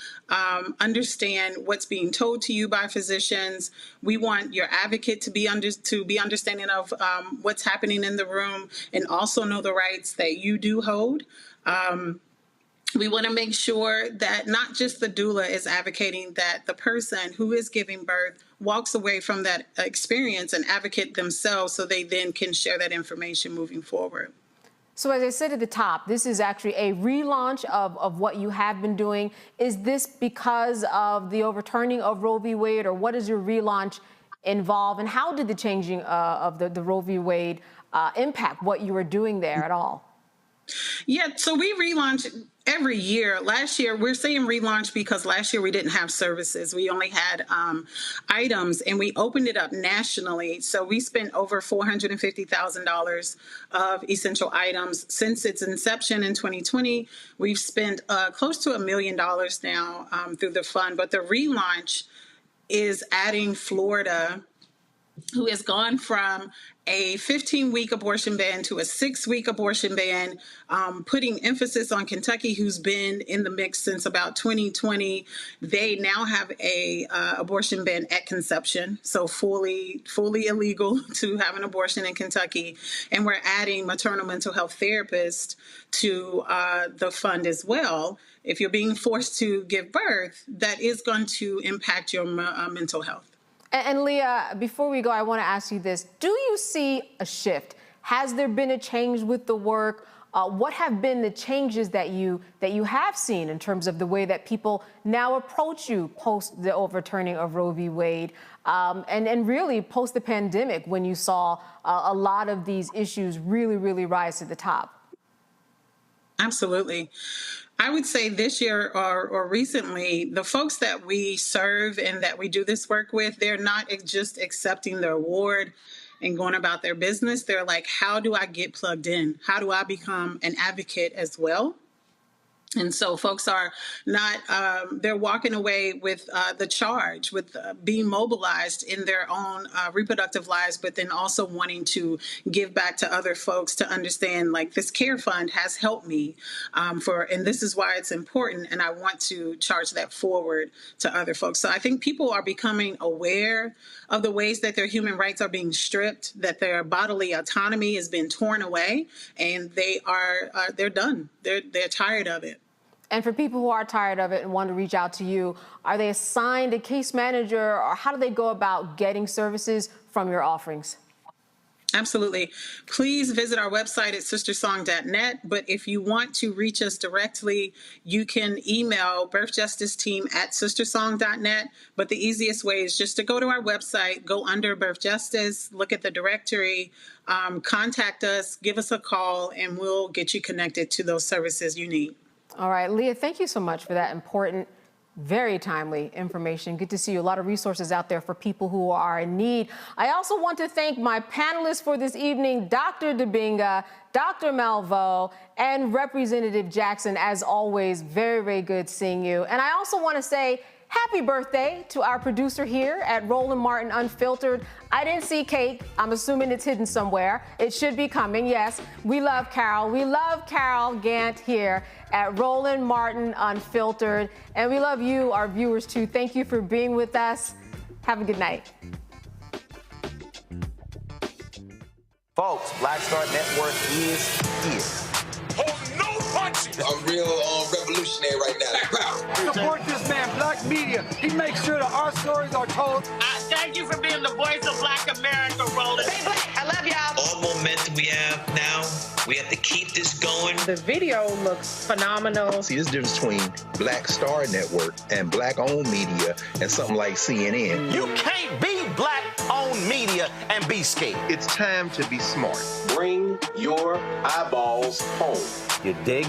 understand what's being told to you by physicians. We want your advocate to be understanding of what's happening in the room and also know the rights that you do hold. We want to make sure that not just the doula is advocating, that the person who is giving birth walks away from that experience and advocate themselves so they then can share that information moving forward.
So as I said at the top, this is actually a relaunch of what you have been doing. Is this because of the overturning of Roe v. Wade, or what does your relaunch involve? And how did the changing of the Roe v. Wade impact what you were doing there at all?
Yeah, so we relaunch every year. Last year, we're saying relaunch because last year we didn't have services. We only had items, and we opened it up nationally. So we spent over $450,000 of essential items. Since its inception in 2020, we've spent close to $1 million now through the fund. But the relaunch is adding Florida, who has gone from a 15-week abortion ban to a 6-week abortion ban, putting emphasis on Kentucky, who's been in the mix since about 2020. They now have a abortion ban at conception, so fully illegal to have an abortion in Kentucky. And we're adding maternal mental health therapists to the fund as well. If you're being forced to give birth, that is going to impact your mental health.
And Leah, before we go, I want to ask you this. Do you see a shift? Has there been a change with the work? What have been the changes that you have seen in terms of the way that people now approach you post the overturning of Roe v. Wade, and really post the pandemic, when you saw a lot of these issues really rise to the top?
Absolutely. I would say this year or recently, the folks that we serve and that we do this work with, they're not just accepting the award and going about their business. They're like, how do I get plugged in? How do I become an advocate as well? And so folks are not, they're walking away with the charge, with being mobilized in their own reproductive lives, but then also wanting to give back to other folks to understand, like, this care fund has helped me and this is why it's important. And I want to charge that forward to other folks. So I think people are becoming aware of the ways that their human rights are being stripped, that their bodily autonomy has been torn away, and they're done. They're tired of it.
And for people who are tired of it and want to reach out to you, are they assigned a case manager, or how do they go about getting services from your offerings?
Absolutely. Please visit our website at sistersong.net. But if you want to reach us directly, you can email birthjusticeteam@sistersong.net. But the easiest way is just to go to our website, go under Birth Justice, look at the directory, contact us, give us a call, and we'll get you connected to those services you need.
All right, Leah, thank you so much for that important, very timely information. Good to see you. A lot of resources out there for people who are in need. I also want to thank my panelists for this evening, Dr. Dibinga, Dr. Malveaux, and Representative Jackson. As always, very good seeing you. And I also want to say Happy birthday to our producer here at Roland Martin Unfiltered. I didn't see cake. I'm assuming it's hidden somewhere. It should be coming, yes. We love Carol. We love Carol Gant here at Roland Martin Unfiltered. And we love you, our viewers, too. Thank you for being with us. Have a good night.
Folks, Black Star Network is here.
I'm real revolutionary right now.
Support this man, Black Media. He makes sure that our stories are told.
Thank you for being the voice of Black America, Roland.
Stay black. I love y'all.
All momentum we have now, we have to keep this going.
The video looks phenomenal.
See, there's a difference between Black Star Network and Black-owned media and something like CNN.
You can't be Black-owned media and be scared.
It's time to be smart.
Bring your eyeballs home. You dig?